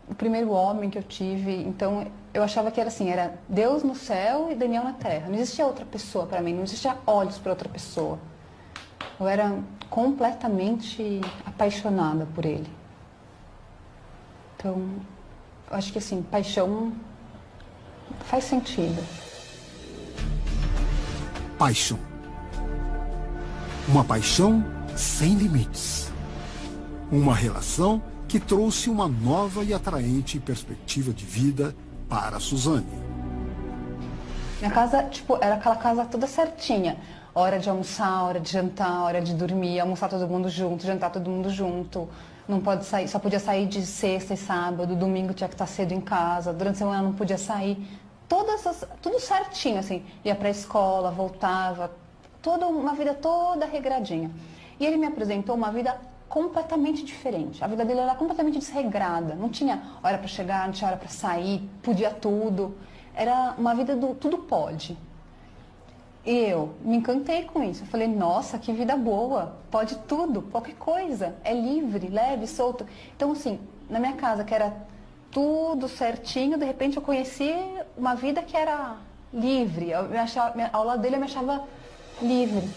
O primeiro homem que eu tive. Então, eu achava que era assim, era Deus no céu e Daniel na terra. Não existia outra pessoa para mim, não existia olhos para outra pessoa. Eu era completamente apaixonada por ele. Então, eu acho que assim, paixão faz sentido. Paixão. Uma paixão sem limites. Uma relação que trouxe uma nova e atraente perspectiva de vida para Suzane. Minha casa, era aquela casa toda certinha. Hora de almoçar, hora de jantar, hora de dormir, almoçar todo mundo junto, jantar todo mundo junto. Não pode sair, só podia sair de sexta e sábado, domingo tinha que estar cedo em casa, durante a semana não podia sair. Tudo certinho, assim. Ia para a escola, voltava, uma vida toda regradinha. E ele me apresentou uma vida completamente diferente. A vida dele era completamente desregrada. Não tinha hora para chegar, não tinha hora para sair, podia tudo. Era uma vida do tudo pode. E eu me encantei com isso. Eu falei, nossa, que vida boa. Pode tudo, qualquer coisa. É livre, leve, solto. Então, assim, na minha casa, que era tudo certinho, de repente eu conheci uma vida que era livre. Ao lado dele eu me achava livre.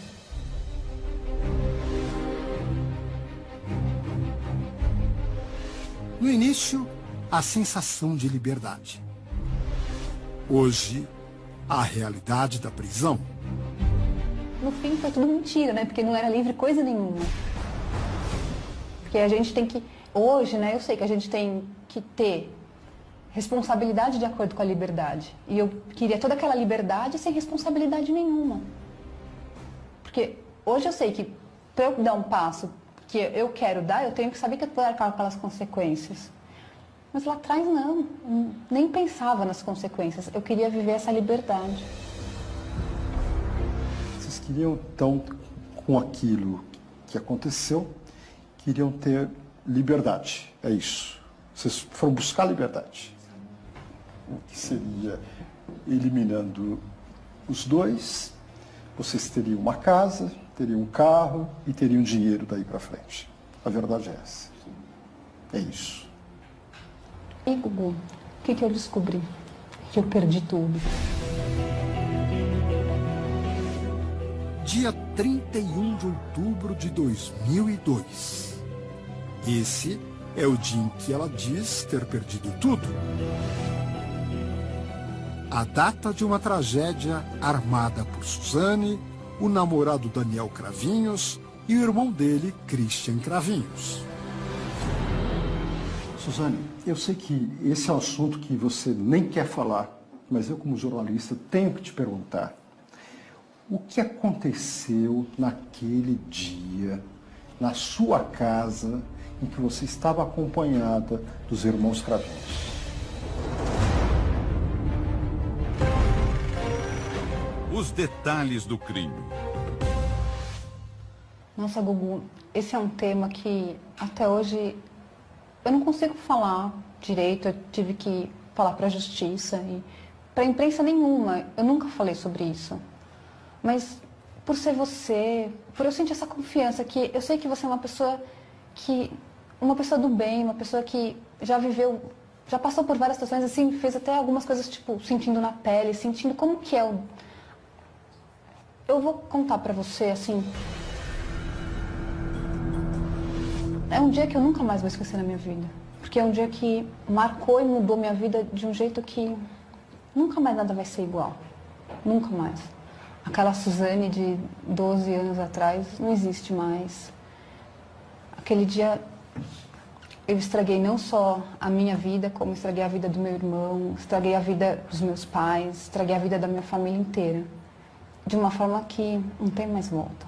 No início, a sensação de liberdade. Hoje, a realidade da prisão. No fim foi tudo mentira, né? Porque não era livre coisa nenhuma. Porque a gente tem que... Hoje, né, eu sei que a gente tem que ter responsabilidade de acordo com a liberdade. E eu queria toda aquela liberdade sem responsabilidade nenhuma. Porque hoje eu sei que para eu dar um passo que eu quero dar, eu tenho que saber que eu vou arcar aquelas consequências. Mas lá atrás não, nem pensava nas consequências. Eu queria viver essa liberdade. Vocês queriam, então, com aquilo que aconteceu, queriam ter liberdade. É isso. Vocês foram buscar liberdade. O que seria, eliminando os dois, vocês teriam uma casa, teriam um carro e teriam dinheiro daí para frente. A verdade é essa. É isso. E, Gugu, o que eu descobri? Que eu perdi tudo. Dia 31 de outubro de 2002. Esse é o dia em que ela diz ter perdido tudo. A data de uma tragédia armada por Suzane, o namorado Daniel Cravinhos e o irmão dele, Christian Cravinhos. Suzane, eu sei que esse é um assunto que você nem quer falar, mas eu, como jornalista, tenho que te perguntar. O que aconteceu naquele dia, na sua casa, em que você estava acompanhada dos irmãos Cravinhos? Os detalhes do crime. Nossa, Gugu, esse é um tema que até hoje eu não consigo falar direito. Eu tive que falar para a justiça e para a imprensa nenhuma. Eu nunca falei sobre isso. Mas por ser você, por eu sentir essa confiança, que eu sei que você é uma pessoa do bem, uma pessoa que já viveu, já passou por várias situações, assim, fez até algumas coisas, tipo, sentindo na pele, sentindo como que é o... Eu vou contar pra você, assim... É um dia que eu nunca mais vou esquecer na minha vida. Porque é um dia que marcou e mudou minha vida de um jeito que nunca mais nada vai ser igual. Nunca mais. Aquela Suzane de 12 anos atrás não existe mais. Aquele dia eu estraguei não só a minha vida, como estraguei a vida do meu irmão, estraguei a vida dos meus pais, estraguei a vida da minha família inteira. De uma forma que não tem mais volta.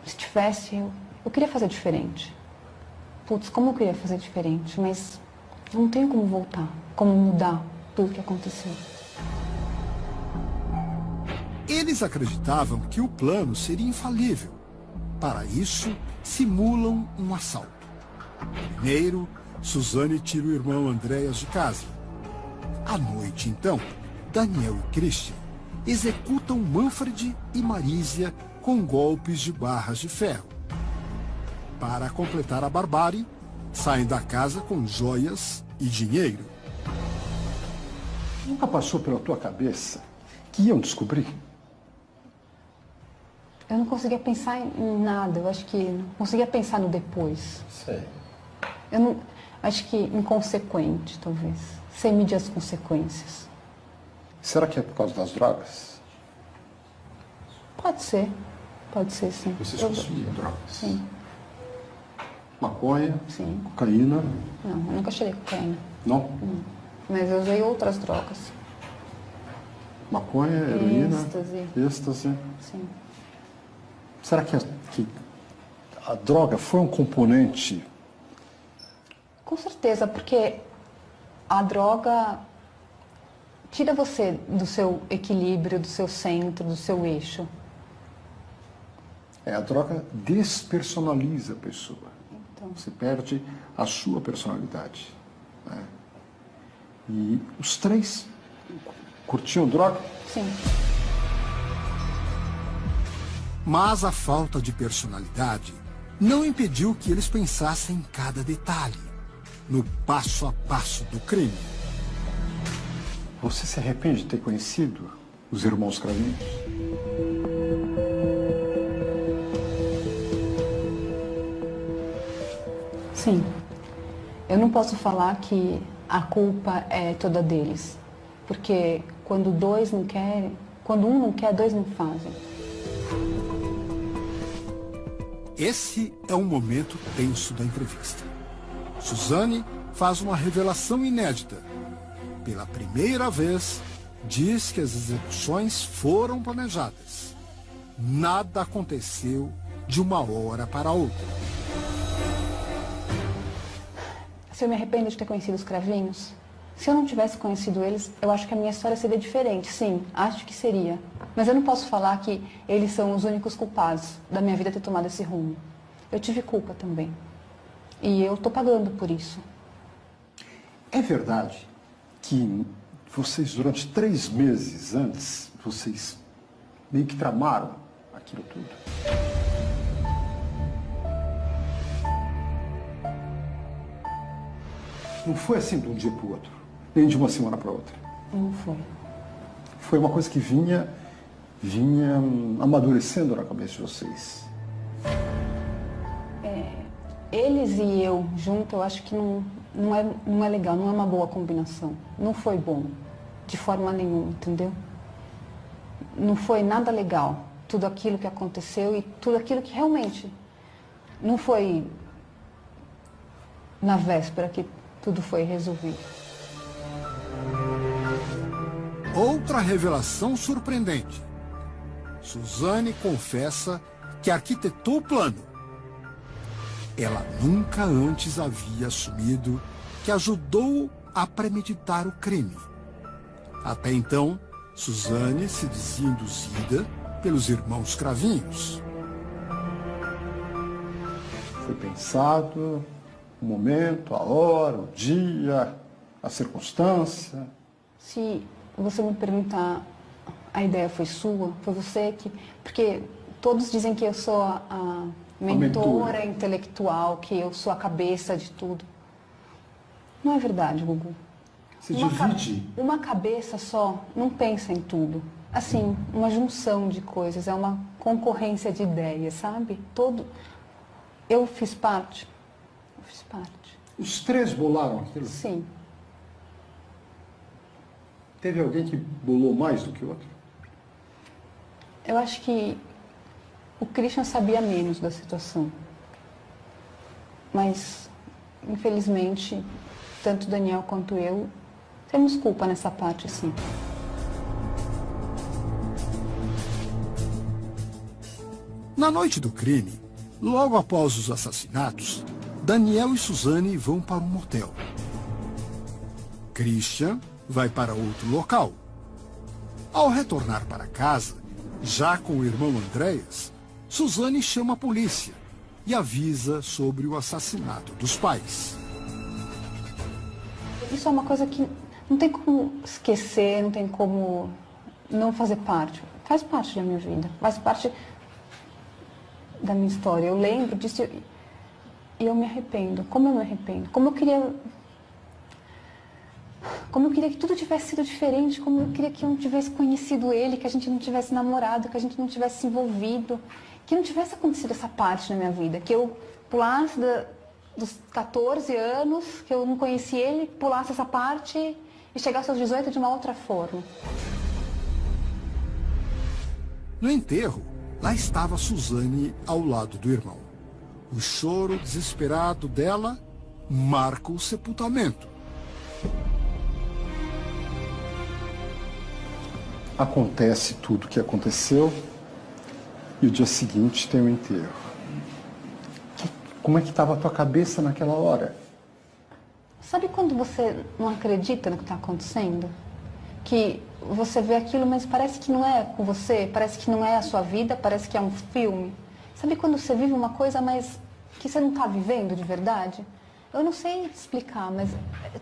Se tivesse, eu queria fazer diferente. Putz, como eu queria fazer diferente, mas não tenho como voltar, como mudar tudo o que aconteceu. Eles acreditavam que o plano seria infalível. Para isso, simulam um assalto. Primeiro, Suzane tira o irmão Andréas de casa. À noite, então, Daniel e Christian executam Manfred e Marísia com golpes de barras de ferro. Para completar a barbárie, saem da casa com joias e dinheiro. Nunca passou pela tua cabeça que iam descobrir? Eu não conseguia pensar em nada, eu acho que não conseguia pensar no depois. Sei. Eu não, acho que inconsequente, talvez, sem medir as consequências. Será que é por causa das drogas? Pode ser sim. Vocês consumiam drogas? Sim. Maconha? Sim. Cocaína? Não, eu nunca cheirei cocaína. Não? Mas eu usei outras drogas. Maconha, heroína? Êxtase. Êxtase. Sim. Será que a droga foi um componente? Com certeza, porque a droga tira você do seu equilíbrio, do seu centro, do seu eixo. A droga despersonaliza a pessoa. Então, Você perde a sua personalidade. Né? E os três curtiam droga? sim. Mas a falta de personalidade não impediu que eles pensassem em cada detalhe, no passo a passo do crime. Você se arrepende de ter conhecido os irmãos Cravinhos? Sim. Eu não posso falar que a culpa é toda deles. Porque quando dois não querem, quando um não quer, dois não fazem. Esse é um momento tenso da entrevista. Suzane faz uma revelação inédita. Pela primeira vez, diz que as execuções foram planejadas. Nada aconteceu de uma hora para outra. Se eu me arrependo de ter conhecido os Cravinhos, se eu não tivesse conhecido eles, eu acho que a minha história seria diferente. Sim, acho que seria. Mas eu não posso falar que eles são os únicos culpados da minha vida ter tomado esse rumo. Eu tive culpa também. E eu estou pagando por isso. É verdade que vocês, durante 3 meses antes, vocês meio que tramaram aquilo tudo? Não foi assim de um dia para o outro, nem de uma semana para outra. Não foi. Foi uma coisa que vinha amadurecendo na cabeça de vocês. Eles e eu junto, eu acho que não é legal, não é uma boa combinação. Não foi bom, de forma nenhuma, entendeu? Não foi nada legal, tudo aquilo que aconteceu e tudo aquilo que realmente não foi na véspera que tudo foi resolvido. Outra revelação surpreendente. Suzane confessa que arquitetou o plano. Ela nunca antes havia assumido que ajudou a premeditar o crime. Até então, Suzane se dizia induzida pelos irmãos Cravinhos. Foi pensado o momento, a hora, o dia, a circunstância. Se você me perguntar, a ideia foi sua? Foi você que... Porque todos dizem que eu sou a mentora intelectual, que eu sou a cabeça de tudo. Não é verdade, Gugu. Você divide. Uma cabeça só não pensa em tudo. Assim, uma junção de coisas, é uma concorrência de ideias, sabe? Eu fiz parte. Eu fiz parte. Os três bolaram aquilo? Sim. Teve alguém que bolou mais do que o outro? Eu acho que o Christian sabia menos da situação. Mas, infelizmente, tanto Daniel quanto eu temos culpa nessa parte, sim. Na noite do crime, logo após os assassinatos, Daniel e Suzane vão para um motel. Christian vai para outro local. Ao retornar para casa, já com o irmão Andréas, Suzane chama a polícia e avisa sobre o assassinato dos pais. Isso é uma coisa que não tem como esquecer, não tem como não fazer parte. Faz parte da minha vida, faz parte da minha história. Eu lembro disso e eu me arrependo. Como eu me arrependo? Como eu queria que tudo tivesse sido diferente, como eu queria que eu não tivesse conhecido ele, que a gente não tivesse namorado, que a gente não tivesse se envolvido, que não tivesse acontecido essa parte na minha vida, que eu pulasse dos 14 anos, que eu não conheci ele, pulasse essa parte e chegasse aos 18 de uma outra forma. No enterro, lá estava Suzane ao lado do irmão. O choro desesperado dela marca o sepultamento. Acontece tudo o que aconteceu e o dia seguinte tem o enterro. Como é que estava a tua cabeça naquela hora? Sabe quando você não acredita no que está acontecendo? Que você vê aquilo, mas parece que não é com você, parece que não é a sua vida, parece que é um filme. Sabe quando você vive uma coisa, mas que você não está vivendo de verdade? Eu não sei explicar, mas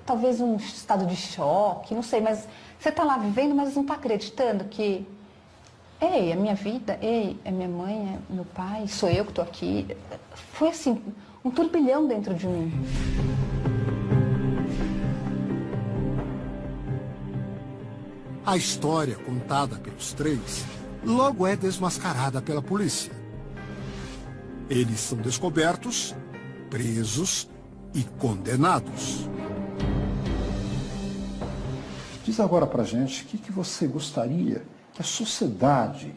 talvez um estado de choque, não sei, mas você está lá vivendo, mas não está acreditando que, ei, é minha vida, ei, é minha mãe, é meu pai, sou eu que estou aqui. Foi assim, um turbilhão dentro de mim. A história contada pelos três logo é desmascarada pela polícia. Eles são descobertos, presos e condenados. Diz agora pra gente o que você gostaria que a sociedade,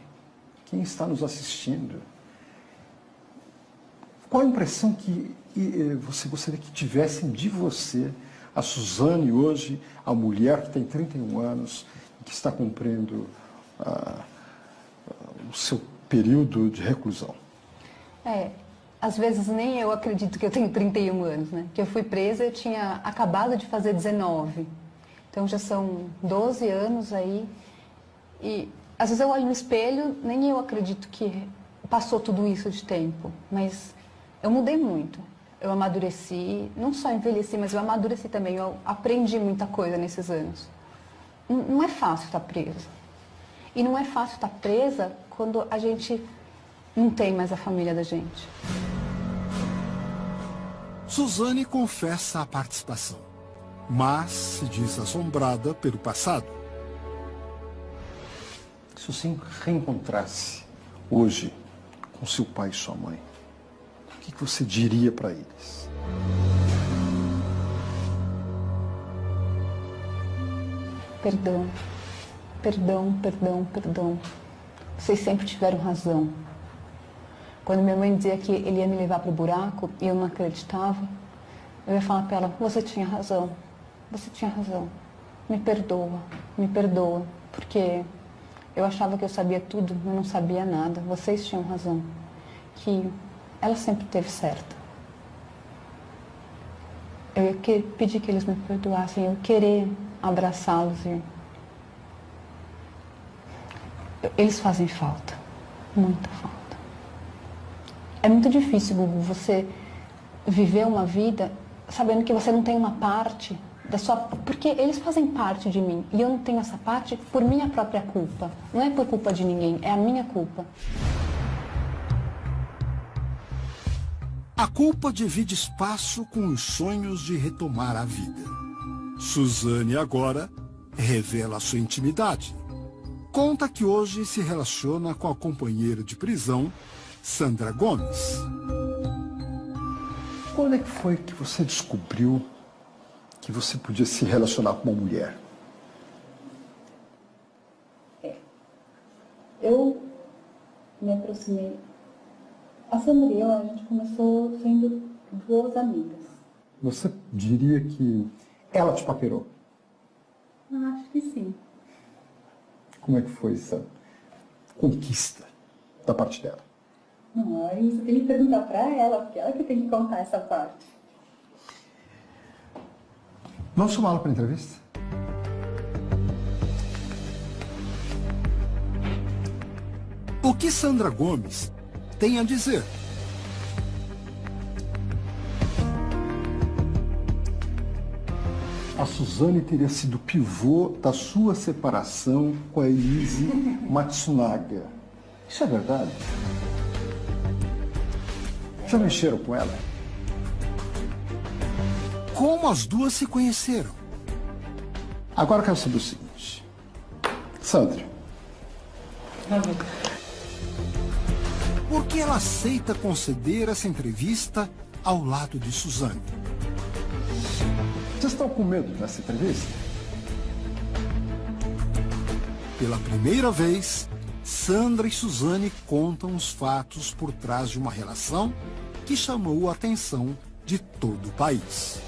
quem está nos assistindo, qual a impressão que você gostaria que tivessem de você, a Suzane hoje, a mulher que tem 31 anos, que está cumprindo o seu período de reclusão? Às vezes nem eu acredito que eu tenho 31 anos, né? Que eu fui presa, eu tinha acabado de fazer 19. Então já são 12 anos aí. E às vezes eu olho no espelho, nem eu acredito que passou tudo isso de tempo. Mas eu mudei muito. Eu amadureci, não só envelheci, mas eu amadureci também. Eu aprendi muita coisa nesses anos. Não é fácil estar presa. E não é fácil estar presa quando a gente não tem mais a família da gente. Suzane confessa a participação, mas se diz assombrada pelo passado. Se você reencontrasse hoje com seu pai e sua mãe, o que você diria para eles? Perdão, perdão, perdão, perdão. Vocês sempre tiveram razão. Quando minha mãe dizia que ele ia me levar para o buraco e eu não acreditava, eu ia falar para ela, você tinha razão, me perdoa, porque eu achava que eu sabia tudo, mas não sabia nada, vocês tinham razão, que ela sempre esteve certa. Eu ia pedir que eles me perdoassem, eu ia querer abraçá-los e eles fazem falta, muita falta. É muito difícil, Gugu, você viver uma vida sabendo que você não tem uma parte da sua... Porque eles fazem parte de mim e eu não tenho essa parte por minha própria culpa. Não é por culpa de ninguém, é a minha culpa. A culpa divide espaço com os sonhos de retomar a vida. Suzane agora revela sua intimidade. Conta que hoje se relaciona com a companheira de prisão, Sandra Gomes. Quando é que foi que você descobriu que você podia se relacionar com uma mulher? Eu me aproximei. A Sandra e eu, a gente começou sendo duas amigas. Você diria que ela te paquerou? Acho que sim. Como é que foi essa conquista da parte dela? Não, aí você tem que perguntar pra ela, porque ela que tem que contar essa parte. Vamos chamá-la para entrevista? O que Sandra Gomes tem a dizer? A Suzane teria sido pivô da sua separação com a Elise Matsunaga. Isso é verdade? Já mexeram com ela? Como as duas se conheceram? Agora eu quero saber o seguinte. Sandra. Por que ela aceita conceder essa entrevista ao lado de Suzane? Vocês estão com medo dessa entrevista? Pela primeira vez, Sandra e Suzane contam os fatos por trás de uma relação que chamou a atenção de todo o país.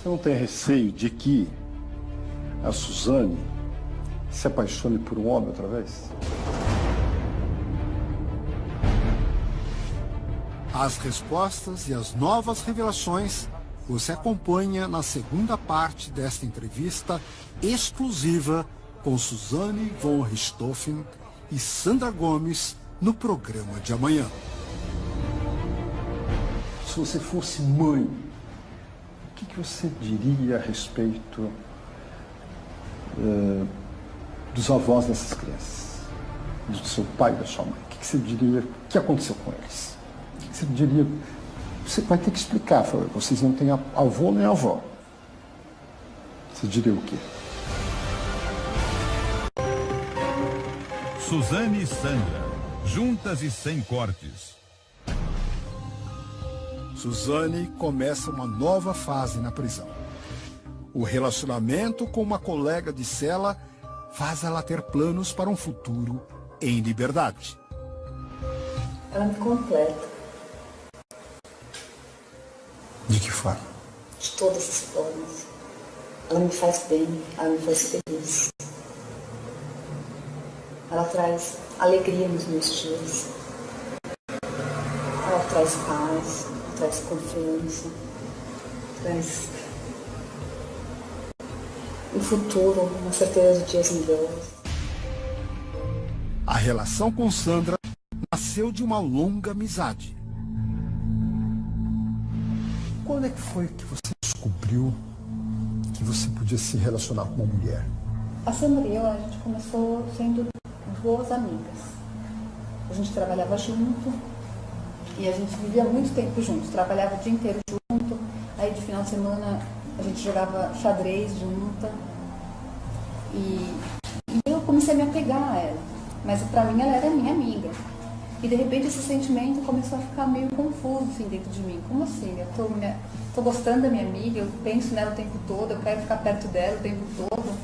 Você não tem receio de que a Suzane se apaixone por um homem outra vez? As respostas e as novas revelações você acompanha na segunda parte desta entrevista exclusiva com Suzane von Richthofen e Sandra Gomes no programa de amanhã. se você fosse mãe, o que você diria a respeito dos avós dessas crianças? Do seu pai e da sua mãe? O que você diria? O que aconteceu com eles? O que você diria? Você vai ter que explicar. Vocês não têm avô nem avó. Você diria o quê? Suzane e Sandra, juntas e sem cortes. Suzane começa uma nova fase na prisão. O relacionamento com uma colega de cela faz ela ter planos para um futuro em liberdade. Ela me completa. De que forma? De todas as formas. Ela me faz bem, ela me faz feliz. Ela traz alegria nos meus dias. Ela traz paz, traz confiança, traz um futuro, uma certeza de dias melhores. A relação com Sandra nasceu de uma longa amizade. Quando é que foi que você descobriu que você podia se relacionar com uma mulher? A Sandra e eu, a gente começou sendo boas amigas. A gente trabalhava junto e a gente vivia muito tempo juntos. Trabalhava o dia inteiro junto, aí de final de semana a gente jogava xadrez junta. E eu comecei a me apegar a ela. Mas pra mim ela era minha amiga. E de repente esse sentimento começou a ficar meio confuso assim, dentro de mim. Como assim? Eu tô gostando da minha amiga, eu penso nela o tempo todo, eu quero ficar perto dela o tempo todo.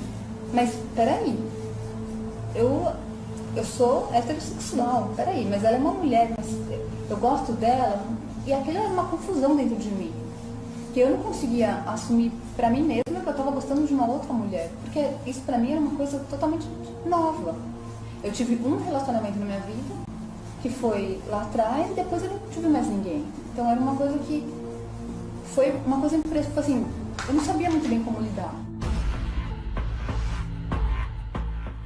Mas peraí, eu sou heterossexual, peraí, mas ela é uma mulher, mas eu gosto dela. E aquilo era uma confusão dentro de mim. Que eu não conseguia assumir pra mim mesma que eu tava gostando de uma outra mulher. Porque isso pra mim era uma coisa totalmente nova. Eu tive um relacionamento na minha vida, que foi lá atrás, e depois eu não tive mais ninguém. Então era uma coisa que foi uma coisa impressionante, assim, eu não sabia muito bem como lidar.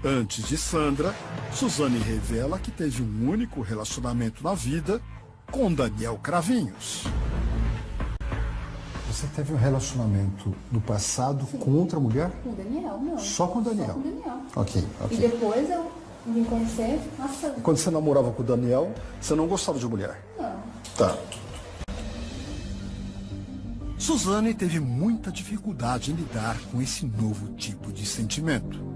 Antes de Sandra, Suzane revela que teve um único relacionamento na vida com Daniel Cravinhos. Você teve um relacionamento no passado com outra mulher? Com o Daniel, não. Só com o Daniel? Só com o Daniel. Ok. E depois eu vim conhecer a Sandra. Quando você namorava com o Daniel, você não gostava de mulher? Não. Tá. Suzane teve muita dificuldade em lidar com esse novo tipo de sentimento.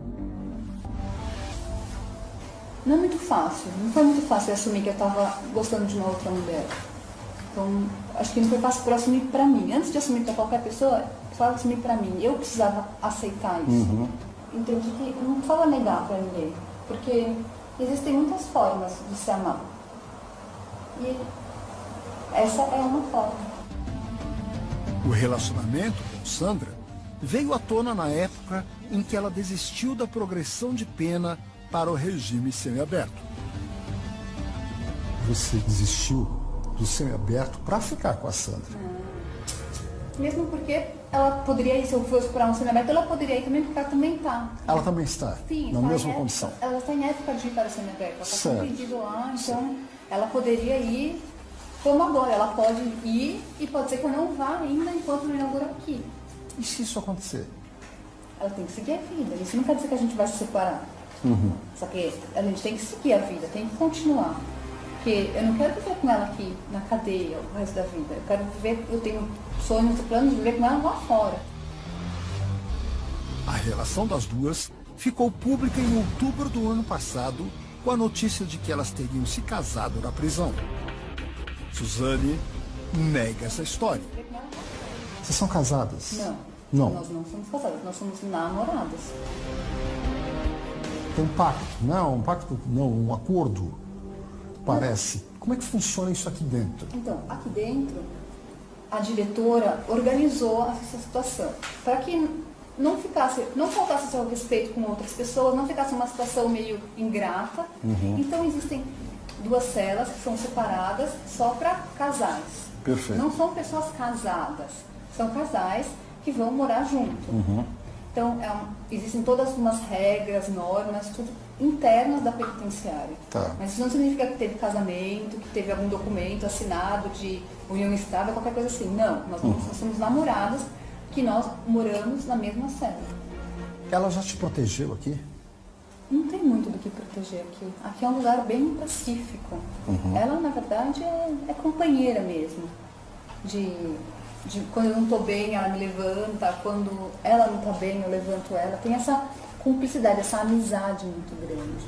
Não é muito fácil. Não foi muito fácil eu assumir que eu estava gostando de uma outra mulher. Então, acho que não foi fácil para assumir para mim. Antes de assumir para qualquer pessoa, só assumir para mim. Eu precisava aceitar isso. Entendi que eu não precisava negar para ninguém. Porque existem muitas formas de se amar. E essa é uma forma. O relacionamento com Sandra veio à tona na época em que ela desistiu da progressão de pena para o regime semiaberto. Você desistiu do semiaberto para ficar com a Sandra? Mesmo porque ela poderia ir, se eu fosse para um semiaberto, ela poderia ir também, porque ela também está. Ela também está? Sim, na está mesma em condição? Época, ela está em época de ir para o semiaberto. Ela está Certo. com pedido lá, então ela poderia ir como agora. Ela pode ir e pode ser que eu não vá ainda enquanto não inaugura aqui. E se isso acontecer? Ela tem que seguir a vida. Isso não quer dizer que a gente vai se separar. Só que a gente tem que seguir a vida, tem que continuar. Porque eu não quero viver com ela aqui na cadeia o resto da vida. Eu quero viver, eu tenho sonhos e planos de viver com ela lá fora. A relação das duas ficou pública em outubro do ano passado, com a notícia de que elas teriam se casado na prisão. Suzane nega essa história. Vocês são casadas? Não. Não. Nós não somos casadas, nós somos namoradas. Tem um pacto, não? Um pacto, não, um acordo, parece. Como é que funciona isso aqui dentro? Então, aqui dentro, a diretora organizou essa situação para que não faltasse ao respeito com outras pessoas, não ficasse uma situação meio ingrata. Então, existem duas celas que são separadas só para casais. Perfeito. Não são pessoas casadas, são casais que vão morar junto. Então, existem todas umas regras, normas, tudo internas da penitenciária. Tá. Mas isso não significa que teve casamento, que teve algum documento assinado de união estável, qualquer coisa assim. Não, nós somos namoradas, que nós moramos na mesma cela. Ela já te protegeu aqui? Não tem muito do que proteger aqui. Aqui é um lugar bem pacífico. Ela, na verdade, é companheira mesmo. Quando eu não estou bem, ela me levanta. Quando ela não está bem, eu levanto ela. Tem essa cumplicidade, essa amizade muito grande.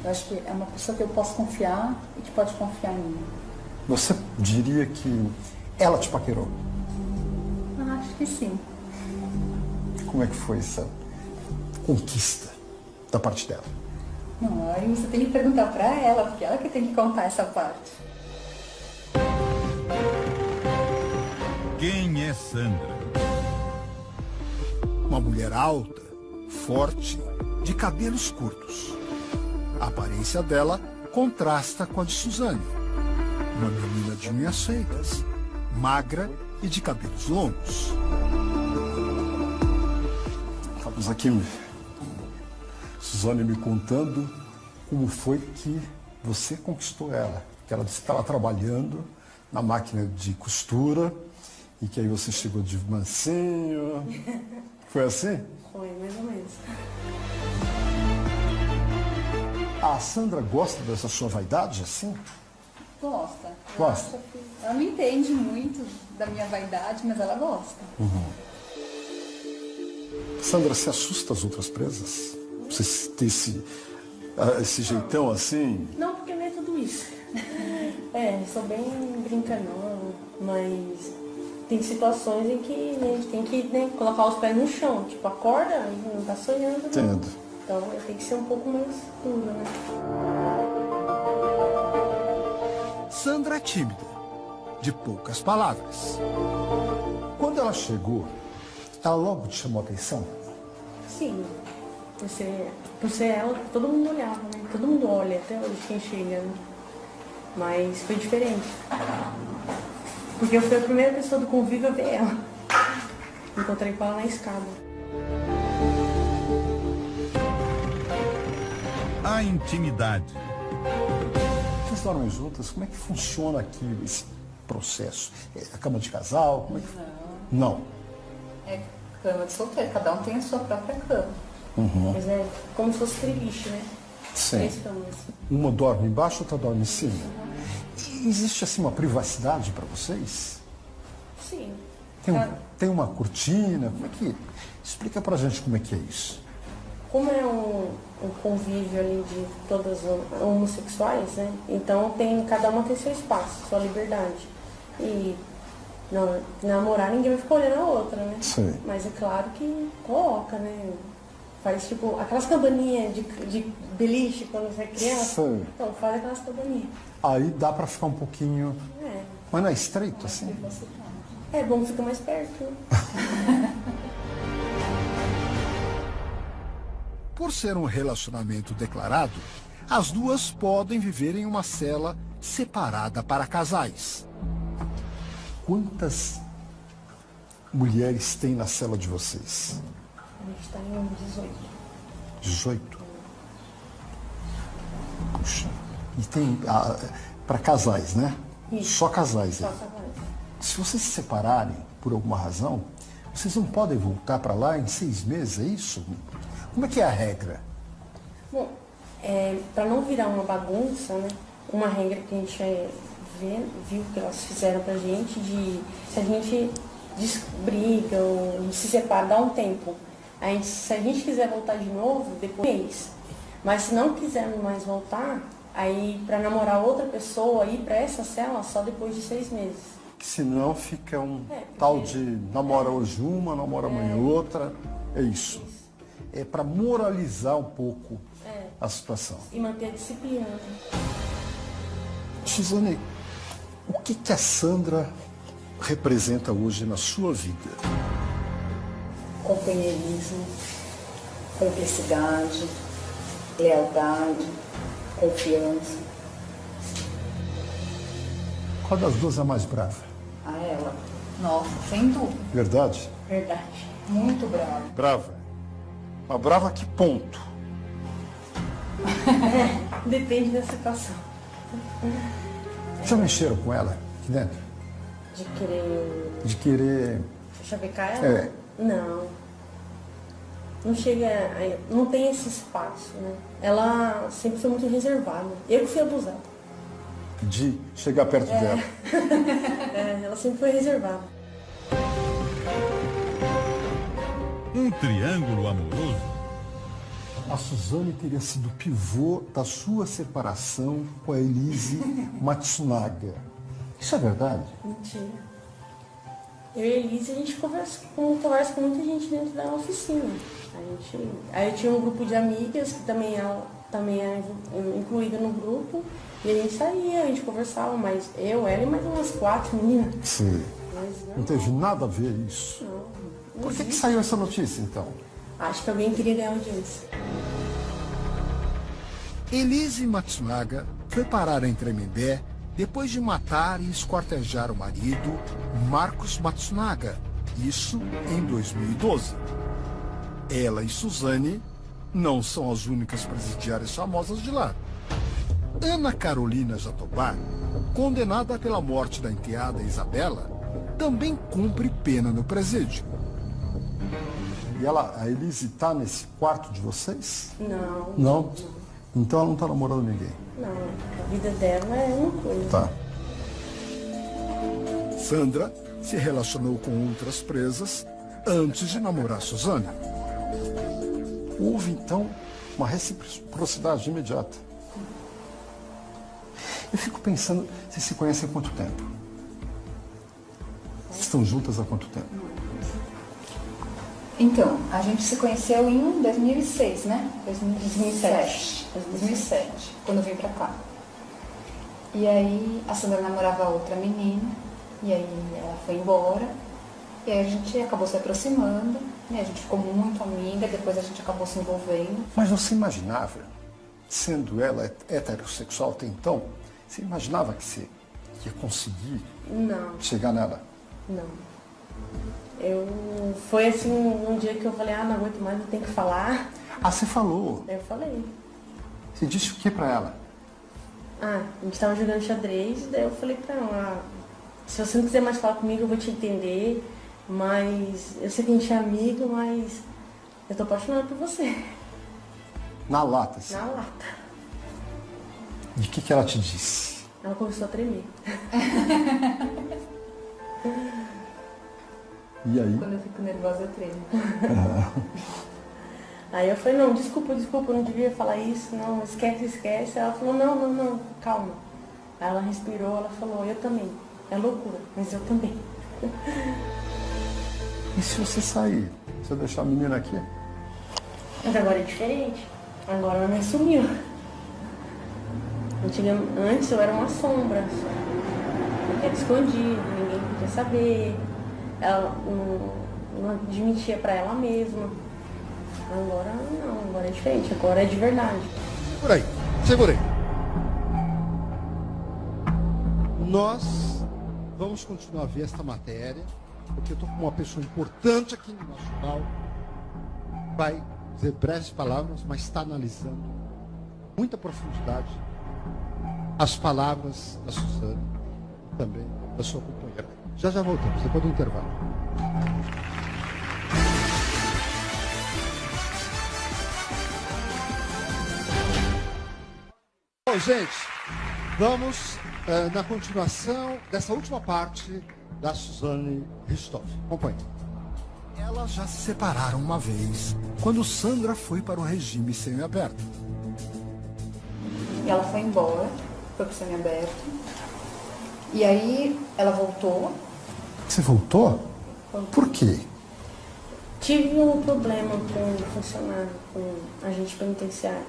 Eu acho que é uma pessoa que eu posso confiar e que pode confiar em mim. Você diria que ela te paquerou? Acho que sim. Como é que foi essa conquista da parte dela? Não, aí você tem que perguntar para ela, porque ela que tem que contar essa parte. Quem é Sandra? Uma mulher alta, forte, de cabelos curtos. A aparência dela contrasta com a de Suzane. Uma menina de unhas feitas, magra e de cabelos longos. Estamos aqui, Suzane me contando como foi que você conquistou ela. Que ela disse que estava trabalhando na máquina de costura e que aí você chegou de mansinho. Foi assim? Foi, mais ou menos. A Sandra gosta dessa sua vaidade assim? Gosta. Gosta? Ela não entende muito da minha vaidade, mas ela gosta. Sandra, se assusta as outras presas? Você ter esse jeitão assim? Não, porque não é tudo isso. Sou bem brincalhão, mas tem situações em que a gente tem que colocar os pés no chão. Tipo, acorda e não tá sonhando. Entendo. Então tem que ser um pouco mais dura, né? Sandra é tímida, de poucas palavras. Quando ela chegou, ela logo te chamou a atenção? Sim. Por ser ela, todo mundo olhava, né? Todo mundo olha, até hoje quem chega, né? Mas foi diferente. Porque eu fui a primeira pessoa do convívio a ver ela. Encontrei com ela na escada. A intimidade. Vocês dormem juntas? Como é que funciona aqui esse processo? É a cama de casal? Como é que... Não. É cama de solteiro, cada um tem a sua própria cama. Mas é como se fosse treliche, né? Sim. 3 camas. Uma dorme embaixo, outra dorme em cima. E existe assim uma privacidade para vocês? Sim. Tem uma cortina? Como é que... Explica pra gente como é que é isso. Como é um convívio ali de todas homossexuais, né? Então cada uma tem seu espaço, sua liberdade. E não, namorar ninguém vai ficar olhando a outra, né? Sim. Mas é claro que coloca, né? Faz tipo aquelas cabaninhas de beliche quando você é criança. Sim. Então faz aquelas cabaninhas. Aí dá para ficar um pouquinho... É. Mas não é estreito assim? É bom ficar mais perto. Né? Por ser um relacionamento declarado, as duas podem viver em uma cela separada para casais. Quantas mulheres tem na cela de vocês? A gente está em 18. 18? Puxa. E tem para casais, né? Isso. Só casais. Só aí. casais. Se vocês se separarem por alguma razão, vocês não podem voltar para lá em 6 meses, é isso? Como é que é a regra? Bom, para não virar uma bagunça, né? Uma regra que a gente viu que elas fizeram pra gente, se a gente briga ou se separa, dá um tempo. Se a gente quiser voltar de novo, depois de um mês. Mas se não quisermos mais voltar, aí para namorar outra pessoa, ir para essa cela só depois de 6 meses. Senão fica tal de namora hoje uma, namora amanhã outra. É isso. É para moralizar um pouco a situação. E manter a disciplina. Suzane, o que a Sandra representa hoje na sua vida? Companheirismo, cumplicidade, lealdade, confiança. Qual das duas é a mais brava? A ela. Nossa, sem dúvida. Verdade? Verdade. Muito brava. Brava? Mas brava a que ponto? Depende da situação. Já mexeram com ela aqui dentro? De querer De querer... chavecar ela? É. Não. Não chega. Não tem esse espaço, né? Ela sempre foi muito reservada. Eu que fui abusada. De chegar perto dela. Ela sempre foi reservada. Um triângulo amoroso. A Suzane teria sido o pivô da sua separação com a Elise Matsunaga. Isso é verdade? Mentira. Eu e a Elise, a gente conversa com muita gente dentro da oficina. Aí eu tinha um grupo de amigas que também é incluída no grupo. E a gente saía, a gente conversava, mas ela e mais umas 4 meninas. Sim. Mas Não teve nada a ver isso. não Por que existe. saiu essa notícia, então? Acho que alguém queria ganhar audiência. Elise Matsunaga foi parar em Tremembé depois de matar e esquartejar o marido, Marcos Matsunaga. Isso em 2012. Ela e Suzane não são as únicas presidiárias famosas de lá. Ana Carolina Jatobá, condenada pela morte da enteada Isabela, também cumpre pena no presídio. E a Elise tá nesse quarto de vocês? Não. Não? Então ela não tá namorando ninguém. Não, a vida dela é uma coisa. Tá. Sandra se relacionou com outras presas antes de namorar Suzane. Houve, então, uma reciprocidade imediata. Eu fico pensando, vocês se conhecem há quanto tempo? Vocês estão juntas há quanto tempo? Então, a gente se conheceu em 2006, né? 2007, quando eu vim pra cá. E aí a Sandra namorava outra menina, e aí ela foi embora, e aí a gente acabou se aproximando, né? A gente ficou muito amiga, depois a gente acabou se envolvendo. Mas você imaginava, sendo ela heterossexual até então, você imaginava que você ia conseguir Não, chegar nela? não. Foi assim, um dia que eu falei, não aguento mais, eu tenho que falar. Ah, você falou. Aí eu falei. Você disse o que pra ela? A gente tava jogando xadrez, daí eu falei pra ela, se você não quiser mais falar comigo, eu vou te entender, mas eu sei que a gente é amigo, mas eu tô apaixonada por você. Na lata, assim. Na lata. E o que ela te disse? Ela começou a tremer. E aí? Quando eu fico nervosa, eu tremo. Aí eu falei, não, desculpa, eu não devia falar isso, não, esquece. Ela falou, não, calma. Aí ela respirou, ela falou, eu também. É loucura, mas eu também. E se você sair? Você deixar a menina aqui? Mas agora é diferente. Agora ela me assumiu. Antes eu era uma sombra. Eu era escondido, ninguém podia saber. Ela não admitia pra ela mesma. Agora não, agora é diferente, agora é de verdade. Por aí, segurei. Nós vamos continuar a ver esta matéria, porque eu estou com uma pessoa importante aqui no Nacional. Vai dizer breves palavras, mas está analisando com muita profundidade as palavras da Suzane e também da sua companheira. Já voltamos, depois do intervalo. Bom, gente, vamos na continuação dessa última parte da Suzane Richthofen. Acompanhe. Elas já se separaram uma vez, quando Sandra foi para o regime semiaberto. E ela foi embora, foi pro semiaberto. E aí ela voltou. Você voltou? Por quê? Tive um problema com um funcionário, com agente penitenciário.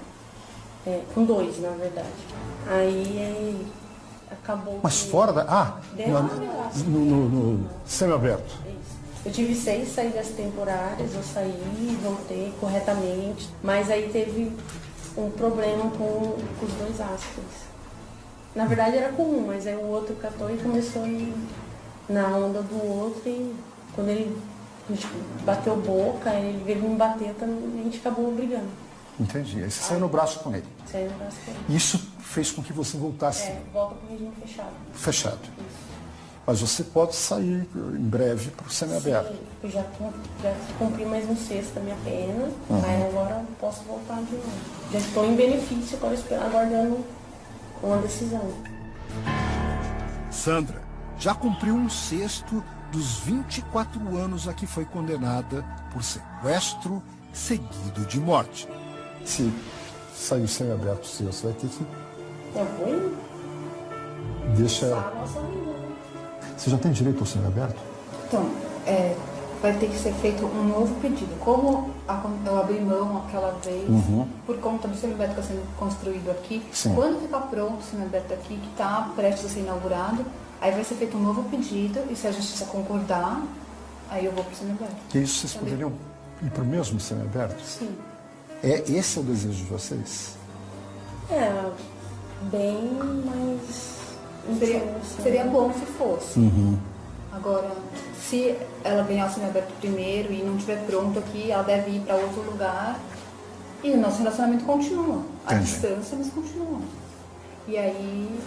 Com 2, na verdade. Aí acabou. Mas que- fora da... Deu uma relação. no semiaberto. Isso. Eu tive 6 saídas temporárias, eu saí, voltei corretamente, mas aí teve um problema com os 2 ácidos. Na verdade era com um, mas aí o outro catou e começou a ir na onda do outro e quando ele A gente bateu boca, ele veio me bater, e a gente acabou brigando. Entendi. Aí você saiu no braço com ele. Saiu no braço com ele. Isso fez com que você voltasse Volta pro regime fechado. fechado. Mas você pode sair em breve para o semiaberto. Sim, eu já cumpri mais um sexto da minha pena, mas agora eu posso voltar de novo. Já estou em benefício, agora aguardando uma decisão. Sandra já cumpriu um sexto dos 24 anos a que foi condenada por sequestro seguido de morte. Se sair semiaberto seu, você vai ter que Eu vou deixar. a nossa vida, né? Você já tem direito ao semiaberto? Então, vai ter que ser feito um novo pedido. Como eu abri mão aquela vez, por conta do semiaberto que está sendo construído aqui, Sim. quando ficar pronto o semiaberto aqui, que está prestes a ser inaugurado, aí vai ser feito um novo pedido, e se a justiça concordar, aí eu vou para o semiaberto. Que isso vocês poderiam ir para o mesmo semiaberto? Sim. Esse é o desejo de vocês? Bem mais... Seria bom se fosse. Agora, se ela ganhar o semiaberto primeiro e não estiver pronto aqui, ela deve ir para outro lugar. E o nosso relacionamento continua. A Entendi. distância, mas continua. E aí,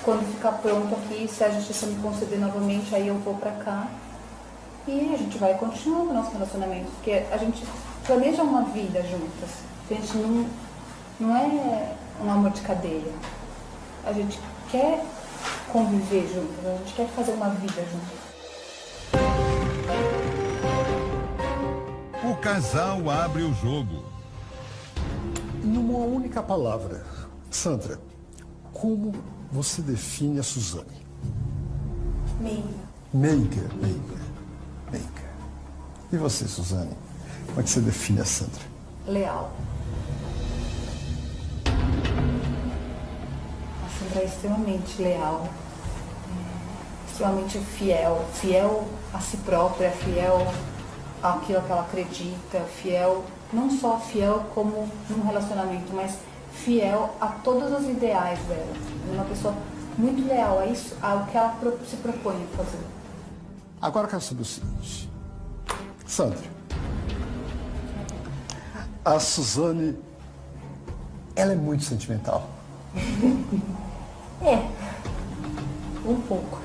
quando ficar pronto aqui, se a justiça me conceder novamente, aí eu vou para cá. E a gente vai continuando o nosso relacionamento. Porque a gente planeja uma vida juntas. A gente não é um amor de cadeia. A gente quer conviver juntos, a gente quer fazer uma vida juntos. O casal abre o jogo. Em uma única palavra, Sandra, como você define a Suzane? Meiga. E você, Suzane? Como é que você define a Sandra? Leal. A Sandra é extremamente leal, extremamente fiel a si própria, fiel àquilo que ela acredita, fiel, não só fiel como num relacionamento, mas fiel a todos os ideais dela. É uma pessoa muito leal a isso, ao que ela se propõe a fazer. Agora eu quero saber o seguinte. Sandra, a Suzane, ela é muito sentimental. Um pouco.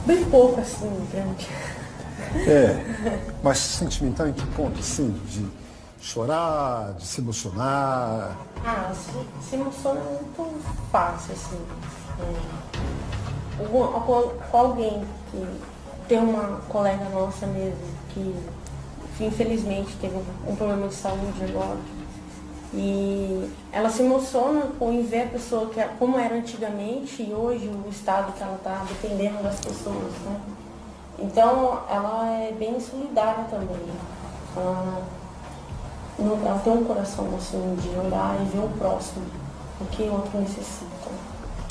Bem pouco, assim, grande. Mas sentimental em que ponto? Assim, de chorar, de se emocionar? Se emociona muito fácil, assim. Com alguém que tem uma colega nossa mesmo que infelizmente teve um problema de saúde agora. E ela se emociona em ver a pessoa como era antigamente e hoje o estado que ela está dependendo das pessoas, né? Então ela é bem solidária também. Ela tem um coração assim de olhar e ver o próximo, o que o outro necessita.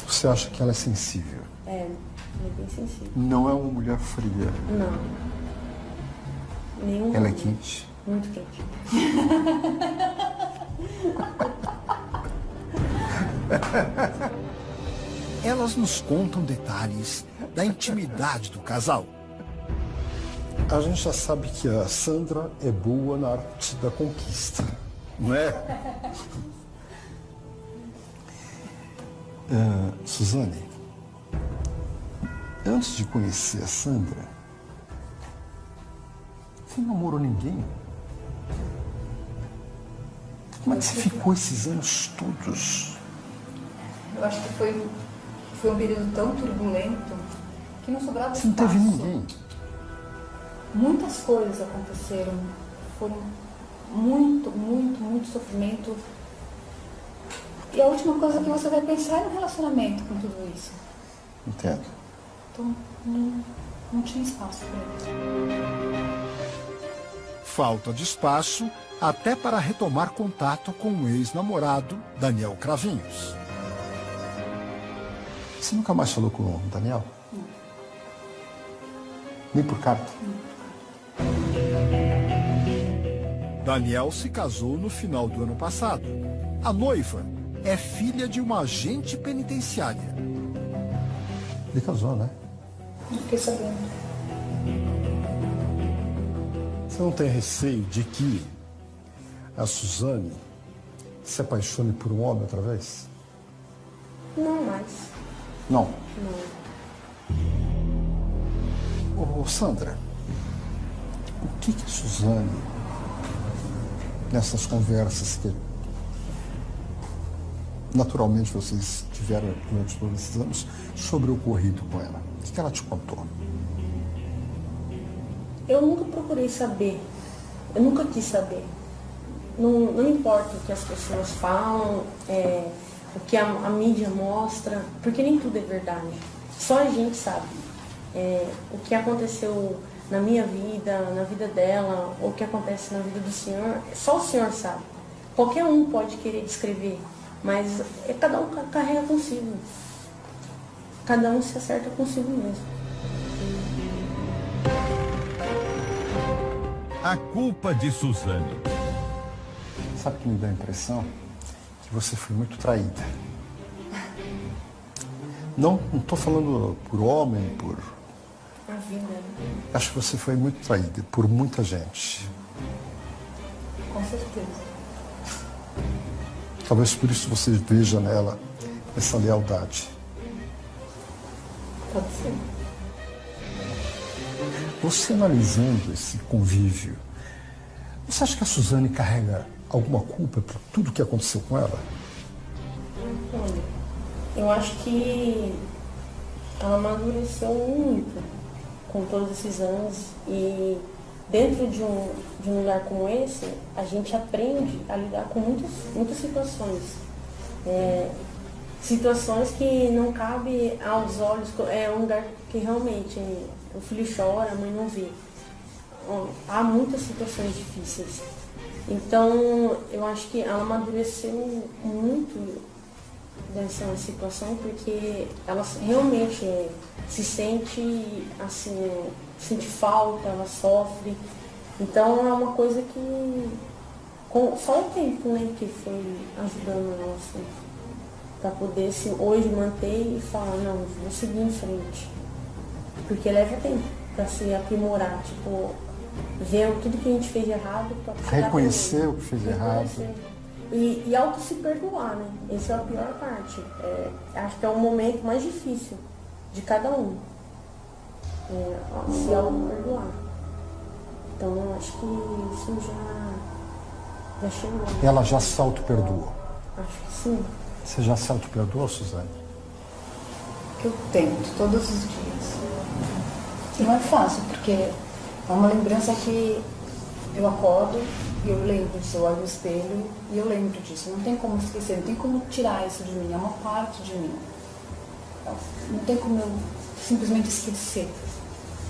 Você acha que ela é sensível? Ela é bem sensível. Não é uma mulher fria. Não. Nenhum. Ela é quente? Muito quente. Elas nos contam detalhes da intimidade do casal. A gente já sabe que a Sandra é boa na arte da conquista, não é? Suzane, antes de conhecer a Sandra, você não namorou ninguém? Como é que você ficou esses anos todos? Eu acho que foi um período tão turbulento que não sobrava Você não espaço. teve ninguém? Muitas coisas aconteceram, foram muito sofrimento. E a última coisa que você vai pensar é no relacionamento com tudo isso. Entendo. Então, não tinha espaço para isso. Falta de espaço até para retomar contato com o ex-namorado Daniel Cravinhos. Você nunca mais falou com o Daniel? Não. Nem por carta? Daniel se casou no final do ano passado. A noiva é filha de uma agente penitenciária. Ele casou, né? Não fiquei sabendo. Você não tem receio de que a Suzane se apaixone por um homem outra vez? Não mais. Não. Não. Ô, Sandra, o que a Suzane, nessas conversas que naturalmente vocês tiveram durante todos esses anos, sobre o ocorrido com ela, o que ela te contou? Eu nunca procurei saber. Eu nunca quis saber. Não importa o que as pessoas falam, o que a mídia mostra, porque nem tudo é verdade. Só a gente sabe. O que aconteceu na minha vida, na vida dela, ou o que acontece na vida do senhor, só o senhor sabe. Qualquer um pode querer descrever, mas cada um carrega consigo. Cada um se acerta consigo mesmo. A culpa de Suzane. Sabe o que me dá a impressão? Que você foi muito traída. Não estou falando por homem, por... A vida, né? Acho que você foi muito traída por muita gente. Com certeza. Talvez por isso você veja nela essa lealdade. Pode ser. Você analisando esse convívio, você acha que a Suzane carrega alguma culpa por tudo que aconteceu com ela? Olha, eu acho que ela amadureceu muito com todos esses anos e dentro de um lugar como esse, a gente aprende a lidar com muitas situações. Situações que não cabe aos olhos, é um lugar que realmente o filho chora, a mãe não vê. Há muitas situações difíceis. Então, eu acho que ela amadureceu muito dessa situação, porque ela realmente se sente, assim, sente falta, ela sofre. Então, é uma coisa que só o tempo, né, que foi ajudando ela, assim, para poder hoje manter e falar, não, vou seguir em frente. Porque leva tempo para se aprimorar, tipo, ver tudo que a gente fez de errado. Reconhecer o que fez de errado. E auto se perdoar, né? Essa é a pior parte. Acho que é o momento mais difícil de cada um. Se auto perdoar. Então eu acho que isso já chegou. Ela já se auto-perdoou? Acho que sim. Você já se auto-perdoou, Suzane? Eu tento, todos os dias. E não é fácil, porque é uma lembrança que eu acordo e eu lembro disso, eu olho no espelho e eu lembro disso. Não tem como esquecer, não tem como tirar isso de mim, é uma parte de mim. Não tem como eu simplesmente esquecer.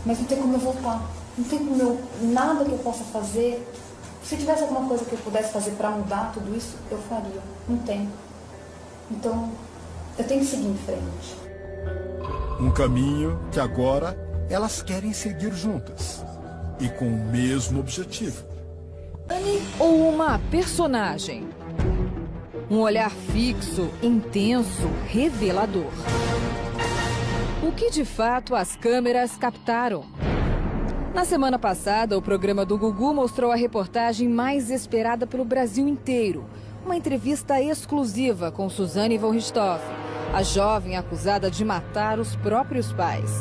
Mas não tem como eu voltar. Não tem como nada que eu possa fazer. Se tivesse alguma coisa que eu pudesse fazer para mudar tudo isso, eu faria. Não tem. Então, eu tenho que seguir em frente. Um caminho que agora elas querem seguir juntas e com o mesmo objetivo. Ou uma personagem? Um olhar fixo, intenso, revelador. O que de fato as câmeras captaram? Na semana passada, o programa do Gugu mostrou a reportagem mais esperada pelo Brasil inteiro. Uma entrevista exclusiva com Suzane von Richthofen, a jovem acusada de matar os próprios pais.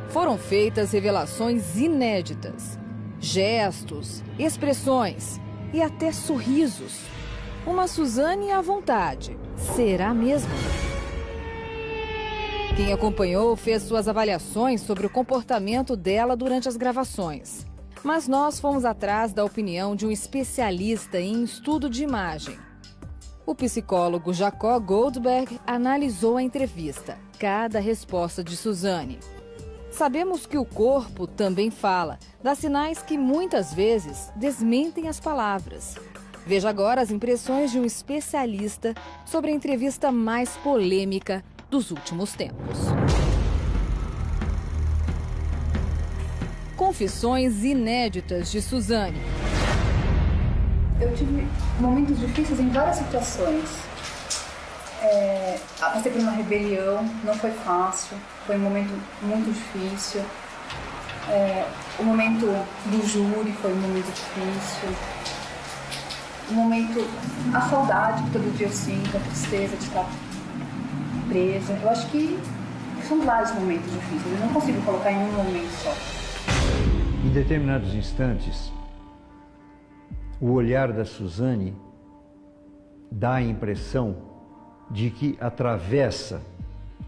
Foram feitas revelações inéditas. Gestos, expressões e até sorrisos. Uma Suzane à vontade. Será mesmo? Quem acompanhou fez suas avaliações sobre o comportamento dela durante as gravações. Mas nós fomos atrás da opinião de um especialista em estudo de imagem. O psicólogo Jacó Goldberg analisou a entrevista, cada resposta de Suzane. Sabemos que o corpo também fala, dá sinais que muitas vezes desmentem as palavras. Veja agora as impressões de um especialista sobre a entrevista mais polêmica dos últimos tempos. Confissões inéditas de Suzane. Eu tive momentos difíceis em várias situações. Passei por uma rebelião, não foi fácil, foi um momento muito difícil. O momento do júri foi um momento difícil. O momento, a saudade que todo dia eu sinto, a tristeza de estar presa. Eu acho que são vários momentos difíceis, eu não consigo colocar em um momento só. Em determinados instantes, o olhar da Suzane dá a impressão de que atravessa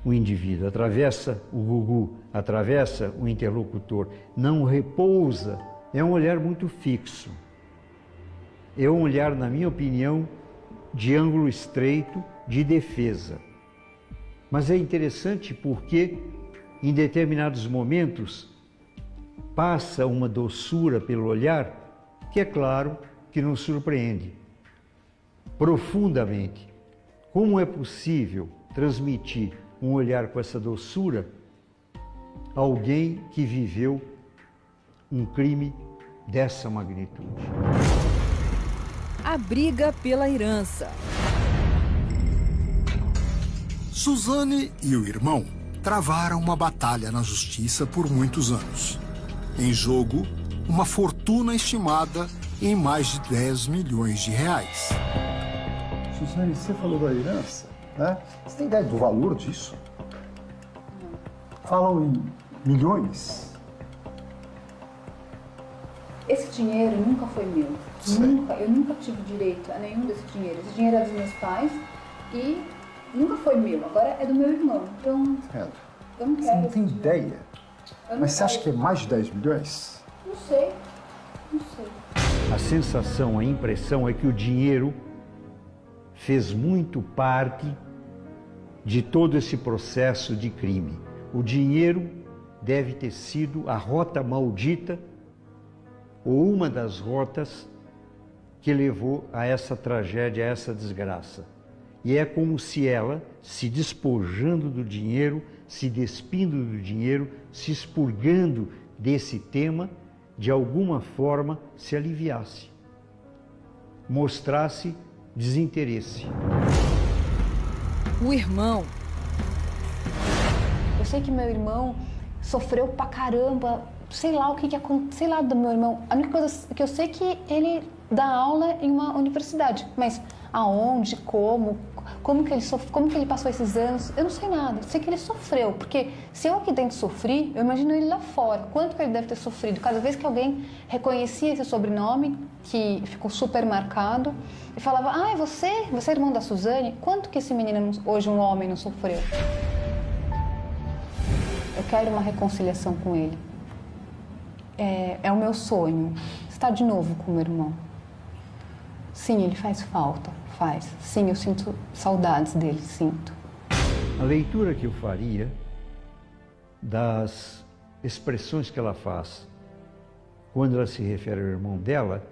o indivíduo, atravessa o Gugu, atravessa o interlocutor, não repousa, é um olhar muito fixo. É um olhar, na minha opinião, de ângulo estreito, de defesa. Mas é interessante porque, em determinados momentos, passa uma doçura pelo olhar que, é claro, que nos surpreende profundamente. Como é possível transmitir um olhar com essa doçura a alguém que viveu um crime dessa magnitude? A briga pela herança. Suzane e o irmão travaram uma batalha na justiça por muitos anos. Em jogo, uma fortuna estimada em mais de 10 milhões de reais. Suzane, você falou da herança, né? Você tem ideia do valor disso? Falam em milhões. Esse dinheiro nunca foi meu. Eu nunca tive direito a nenhum desse dinheiro. Esse dinheiro é dos meus pais e nunca foi meu. Agora é do meu irmão. Então, eu não quero. Você não tem esse ideia? dinheiro. Mas você acha que é mais de 10 milhões? Não sei. Não sei. A sensação, a impressão é que o dinheiro fez muito parte de todo esse processo de crime. O dinheiro deve ter sido a rota maldita ou uma das rotas que levou a essa tragédia, a essa desgraça. E é como se ela, se despojando do dinheiro, se despindo do dinheiro, se expurgando desse tema, de alguma forma se aliviasse, mostrasse desinteresse. O irmão. Eu sei que meu irmão sofreu pra caramba, sei lá o que aconteceu, sei lá do meu irmão. A única coisa que eu sei é que ele dá aula em uma universidade, mas aonde, como que ele sofreu, como que ele passou esses anos, eu não sei nada. Eu sei que ele sofreu, porque se eu aqui dentro sofri, eu imagino ele lá fora. Quanto que ele deve ter sofrido? Cada vez que alguém reconhecia esse sobrenome, que ficou super marcado, e falava, ah, é você é irmão da Suzane? Quanto que esse menino, hoje um homem, não sofreu? Eu quero uma reconciliação com ele. É o meu sonho, estar de novo com o meu irmão. Sim, ele faz falta, faz. Sim, eu sinto saudades dele, sinto. A leitura que eu faria das expressões que ela faz quando ela se refere ao irmão dela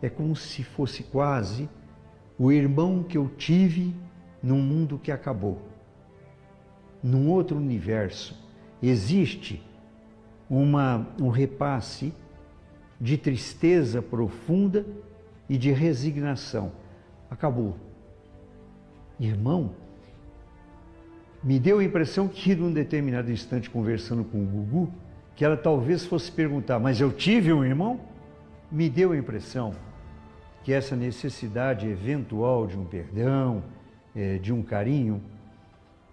é como se fosse quase o irmão que eu tive num mundo que acabou. Num outro universo existe um repasse de tristeza profunda e de resignação. Acabou. Irmão, me deu a impressão que, num determinado instante, conversando com o Gugu, que ela talvez fosse perguntar, mas eu tive um irmão? Me deu a impressão que essa necessidade eventual de um perdão, de um carinho,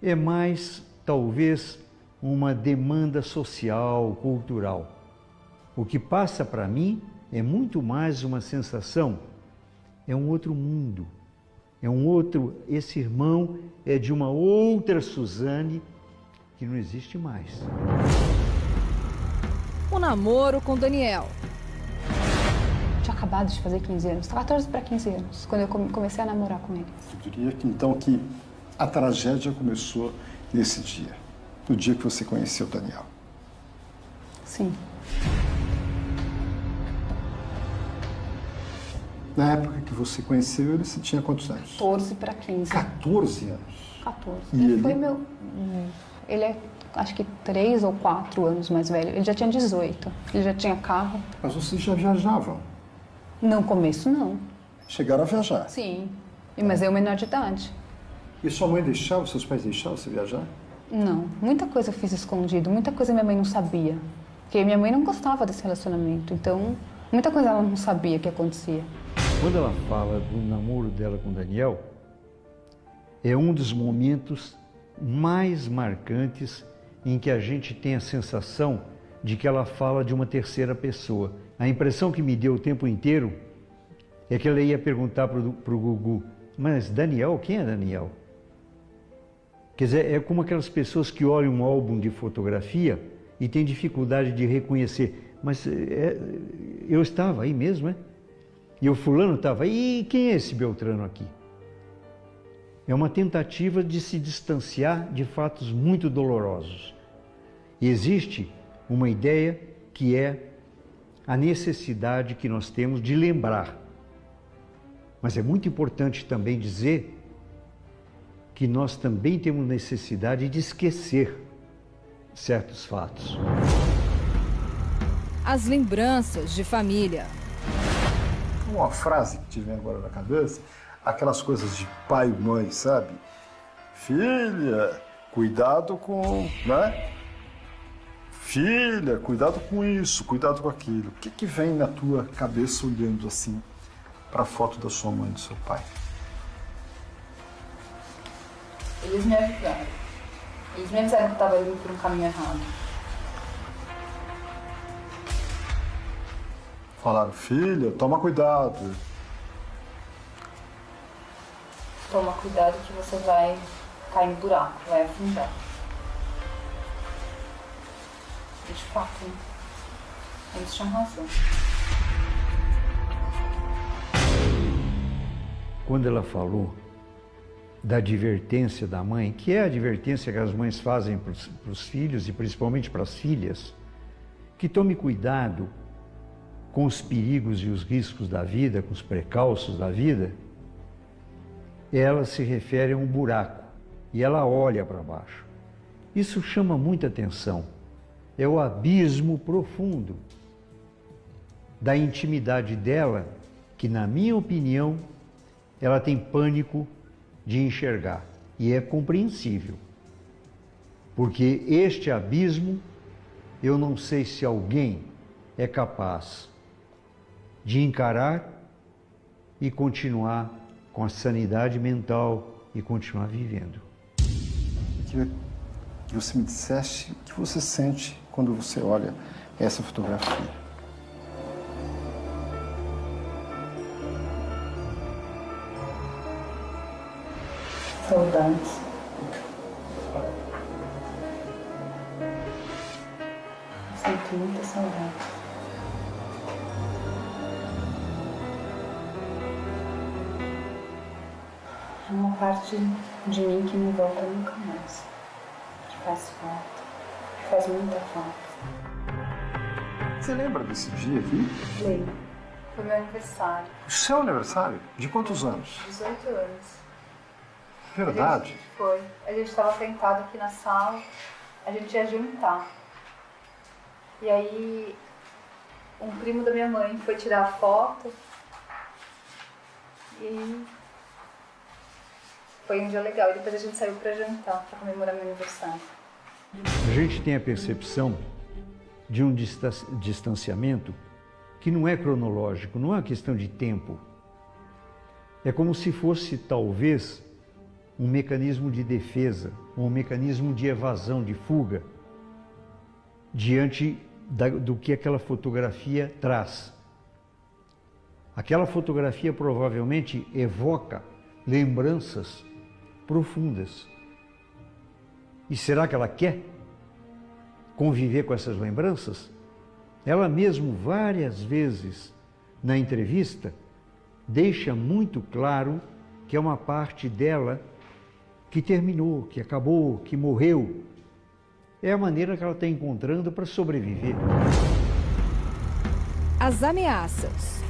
é mais, talvez, uma demanda social, cultural. O que passa para mim é muito mais uma sensação, é um outro mundo, esse irmão é de uma outra Suzane que não existe mais. O namoro com Daniel. Tinha acabado de fazer 15 anos, 14 para 15 anos, quando eu comecei a namorar com ele. Eu diria que então que a tragédia começou nesse dia, no dia que você conheceu o Daniel. Sim. Na época que você conheceu ele, você tinha quantos anos? 14 para 15. 14 anos? 14. E ele? Foi meu... Ele é, acho que 3 ou 4 anos mais velho. Ele já tinha 18. Ele já tinha carro. Mas vocês já viajavam? No começo, não. Chegaram a viajar? Sim. Mas eu menor de idade. E sua mãe deixava, seus pais deixavam você viajar? Não. Muita coisa eu fiz escondido. Muita coisa minha mãe não sabia. Porque minha mãe não gostava desse relacionamento, então muita coisa ela não sabia que acontecia. Quando ela fala do namoro dela com o Daniel, é um dos momentos mais marcantes em que a gente tem a sensação de que ela fala de uma terceira pessoa. A impressão que me deu o tempo inteiro é que ela ia perguntar para o Gugu, mas Daniel, quem é Daniel? Quer dizer, é como aquelas pessoas que olham um álbum de fotografia e têm dificuldade de reconhecer. Mas eu estava aí mesmo, é? E o fulano estava aí, e quem é esse Beltrano aqui? É uma tentativa de se distanciar de fatos muito dolorosos. E existe uma ideia que é a necessidade que nós temos de lembrar. Mas é muito importante também dizer que nós também temos necessidade de esquecer certos fatos. As lembranças de família. Uma frase que tive agora na cabeça, aquelas coisas de pai e mãe, sabe? Filha, cuidado com, né? Filha, cuidado com isso, cuidado com aquilo. O que vem na tua cabeça olhando assim para a foto da sua mãe e do seu pai? Eles me avisaram. Eles me avisaram que eu estava indo por um caminho errado. Falaram, filha, toma cuidado. Toma cuidado que você vai cair no buraco, vai afundar. E de fato, né? Eles tinham razão. Quando ela falou da advertência da mãe, que é a advertência que as mães fazem para os filhos e principalmente para as filhas, que tome cuidado com os perigos e os riscos da vida, com os precalços da vida, ela se refere a um buraco e ela olha para baixo. Isso chama muita atenção. É o abismo profundo da intimidade dela, que, na minha opinião, ela tem pânico de enxergar. E é compreensível. Porque este abismo, eu não sei se alguém é capaz de encarar e continuar com a sanidade mental e continuar vivendo. Eu queria que você me dissesse o que você sente quando você olha essa fotografia. Saudades. Sinto muita saudade. É uma parte de mim que não volta nunca mais. Que faz falta. Que faz muita falta. Você lembra desse dia aqui? Lembro. Foi meu aniversário. O seu aniversário? De quantos anos? 18 anos. Verdade? Foi. A gente estava sentado aqui na sala, a gente ia jantar. E aí, um primo da minha mãe foi tirar a foto e foi um dia legal. E depois a gente saiu para jantar, para comemorar meu aniversário. A gente tem a percepção de um distanciamento que não é cronológico, não é uma questão de tempo. É como se fosse, talvez, um mecanismo de defesa, um mecanismo de evasão, de fuga, diante do que aquela fotografia traz. Aquela fotografia provavelmente evoca lembranças profundas. E será que ela quer conviver com essas lembranças? Ela mesmo, várias vezes na entrevista, deixa muito claro que é uma parte dela que terminou, que acabou, que morreu. É a maneira que ela está encontrando para sobreviver. As ameaças.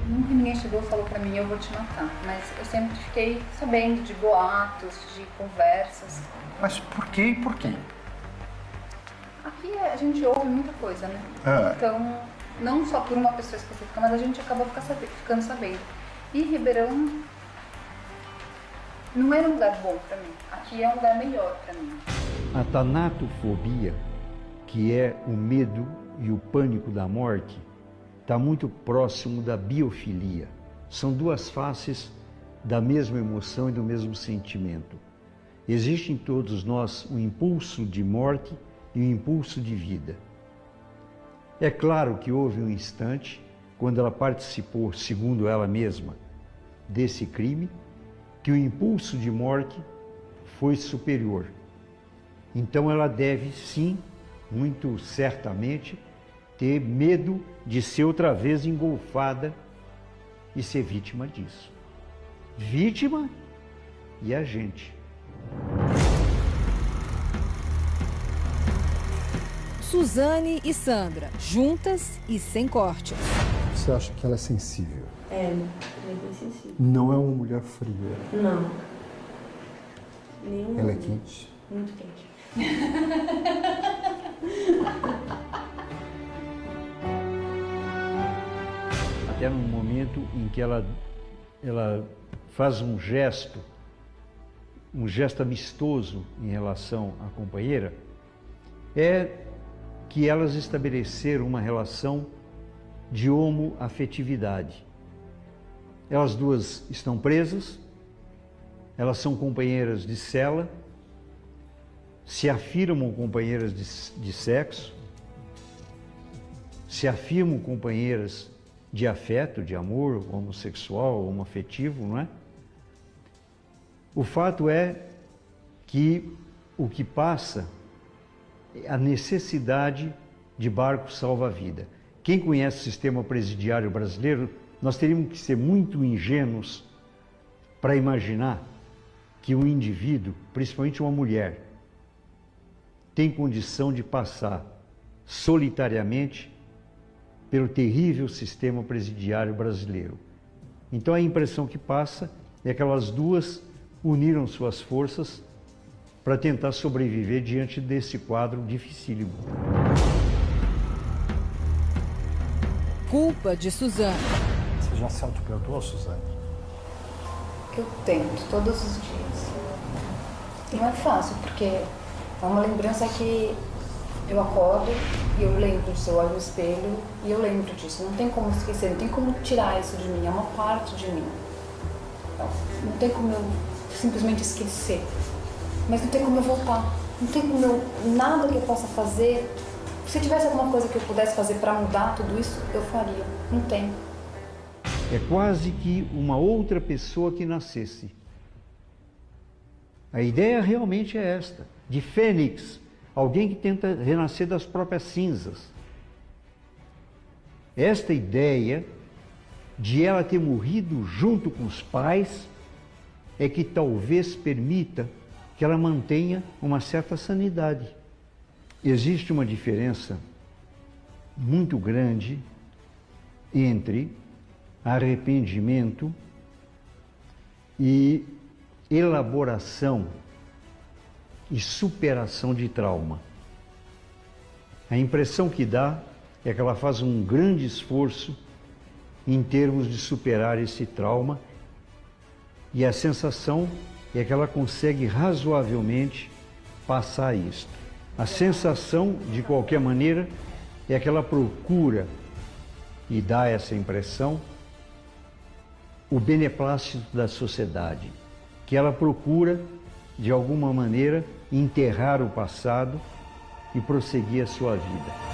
Nunca ninguém chegou e falou pra mim, eu vou te matar. Mas eu sempre fiquei sabendo de boatos, de conversas. Mas por quê e por quem? Aqui a gente ouve muita coisa, né? Então, não só por uma pessoa específica, mas a gente acaba ficando sabendo. E Ribeirão não era um lugar bom pra mim. Aqui é um lugar melhor pra mim. A tanatofobia, que que é o medo e o pânico da morte, está muito próximo da biofilia. São duas faces da mesma emoção e do mesmo sentimento. Existe em todos nós um impulso de morte e um impulso de vida. É claro que houve um instante, quando ela participou, segundo ela mesma, desse crime, que o impulso de morte foi superior. Então ela deve, sim, muito certamente, ter medo de ser outra vez engolfada e ser vítima disso. Vítima e agente. Suzane e Sandra, juntas e sem cortes. Você acha que ela é sensível? É bem sensível. Não é uma mulher fria. Não. Nenhum. Ela é quente? Muito quente. Até no momento em que ela faz um gesto amistoso em relação à companheira, é que elas estabeleceram uma relação de homoafetividade. Elas duas estão presas, elas são companheiras de cela, se afirmam companheiras de sexo, se afirmam companheiras de afeto, de amor homossexual, homoafetivo, não é? O fato é que o que passa é a necessidade de barco salva-vida. Quem conhece o sistema presidiário brasileiro, nós teríamos que ser muito ingênuos para imaginar que um indivíduo, principalmente uma mulher, tem condição de passar solitariamente pelo terrível sistema presidiário brasileiro. Então a impressão que passa é que elas duas uniram suas forças para tentar sobreviver diante desse quadro dificílimo. Culpa de Suzane. Você já se autoperdoou, Suzane? Eu tento, todos os dias. Não é fácil, porque é uma lembrança que eu acordo e eu lembro disso, eu olho no espelho e eu lembro disso. Não tem como esquecer, não tem como tirar isso de mim, é uma parte de mim. Não tem como eu simplesmente esquecer, mas não tem como eu voltar. Não tem como nada que eu possa fazer. Se tivesse alguma coisa que eu pudesse fazer para mudar tudo isso, eu faria. Não tem. É quase que uma outra pessoa que nascesse. A ideia realmente é esta, de fênix, alguém que tenta renascer das próprias cinzas. Esta ideia de ela ter morrido junto com os pais é que talvez permita que ela mantenha uma certa sanidade. Existe uma diferença muito grande entre arrependimento e elaboração e superação de trauma. A impressão que dá é que ela faz um grande esforço em termos de superar esse trauma, e a sensação é que ela consegue razoavelmente passar isto. A sensação, de qualquer maneira, é que ela procura, e dá essa impressão, o beneplácito da sociedade, que ela procura, de alguma maneira, enterrar o passado e prosseguir a sua vida.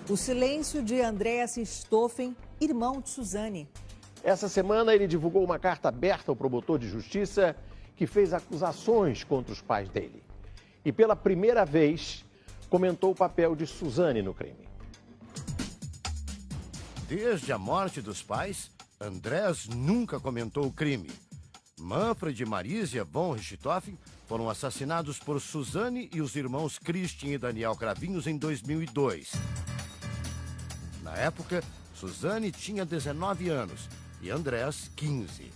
O silêncio de Andreas Richthofen, irmão de Suzane. Essa semana ele divulgou uma carta aberta ao promotor de justiça que fez acusações contra os pais dele. E pela primeira vez comentou o papel de Suzane no crime. Desde a morte dos pais, Andreas nunca comentou o crime. Manfred e Marisia von Richthofen foram assassinados por Suzane e os irmãos Christian e Daniel Cravinhos em 2002. Na época, Suzane tinha 19 anos e Andreas 15.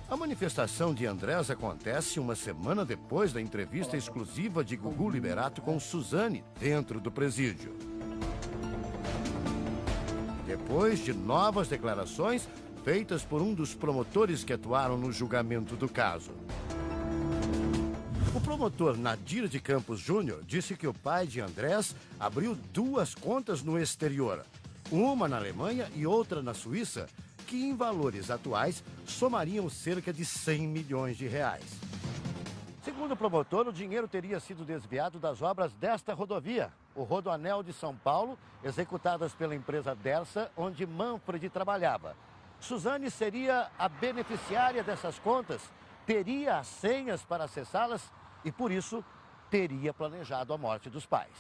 A manifestação de Andrés acontece uma semana depois da entrevista exclusiva de Gugu Liberato com Suzane dentro do presídio. Depois de novas declarações feitas por um dos promotores que atuaram no julgamento do caso. O promotor Nadir de Campos Júnior disse que o pai de Andrés abriu 2 contas no exterior, uma na Alemanha e outra na Suíça, que em valores atuais somariam cerca de 100 milhões de reais. Segundo o promotor, o dinheiro teria sido desviado das obras desta rodovia, o Rodoanel de São Paulo, executadas pela empresa Dersa, onde Manfred trabalhava. Suzane seria a beneficiária dessas contas, teria as senhas para acessá-las e, por isso, teria planejado a morte dos pais.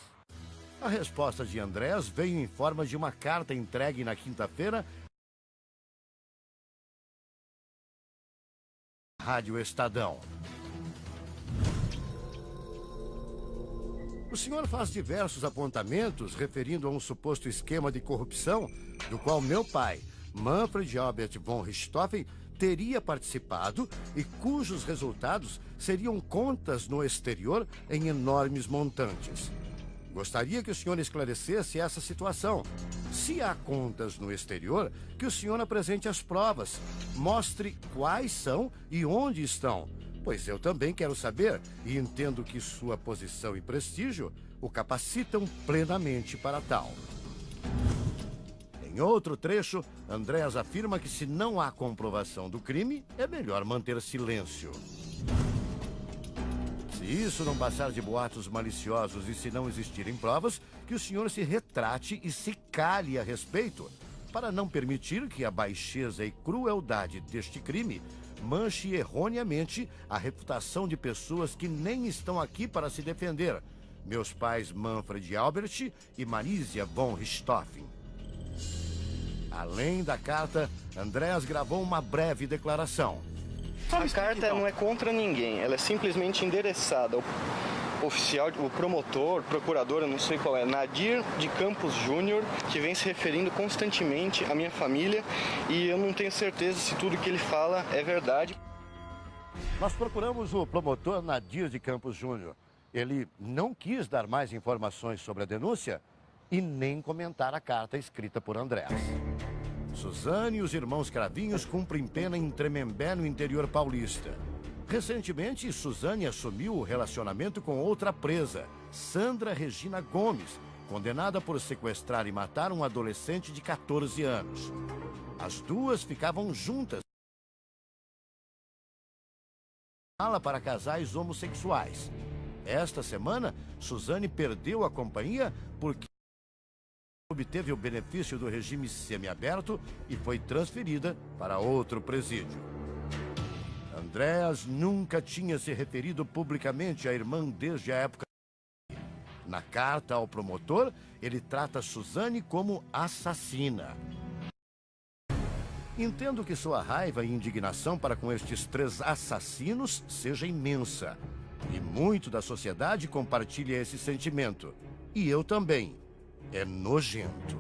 A resposta de Andrés veio em forma de uma carta entregue na quinta-feira à Rádio Estadão. O senhor faz diversos apontamentos referindo a um suposto esquema de corrupção do qual meu pai, Manfred Albert von Richthofen, teria participado e cujos resultados seriam contas no exterior em enormes montantes. Gostaria que o senhor esclarecesse essa situação. Se há contas no exterior, que o senhor apresente as provas, mostre quais são e onde estão, pois eu também quero saber e entendo que sua posição e prestígio o capacitam plenamente para tal. Em outro trecho, Andrés afirma que se não há comprovação do crime, é melhor manter silêncio. Se isso não passar de boatos maliciosos e se não existirem provas, que o senhor se retrate e se cale a respeito, para não permitir que a baixeza e crueldade deste crime manche erroneamente a reputação de pessoas que nem estão aqui para se defender. Meus pais Manfred Albert e Marísia von Richthofen. Além da carta, Andrés gravou uma breve declaração. A carta não é contra ninguém, ela é simplesmente endereçada ao oficial, o promotor, procurador, eu não sei qual é, Nadir de Campos Júnior, que vem se referindo constantemente à minha família e eu não tenho certeza se tudo que ele fala é verdade. Nós procuramos o promotor Nadir de Campos Júnior. Ele não quis dar mais informações sobre a denúncia e nem comentar a carta escrita por Andrés. Suzane e os irmãos Cravinhos cumprem pena em Tremembé, no interior paulista. Recentemente, Suzane assumiu o relacionamento com outra presa, Sandra Regina Gomes, condenada por sequestrar e matar um adolescente de 14 anos. As duas ficavam juntas para casais homossexuais. Esta semana, Suzane perdeu a companhia porque obteve o benefício do regime semiaberto e foi transferida para outro presídio. Andrés nunca tinha se referido publicamente à irmã desde a época. Na carta ao promotor, ele trata Suzane como assassina. Entendo que sua raiva e indignação para com estes 3 assassinos seja imensa. E muito da sociedade compartilha esse sentimento. E eu também. É nojento.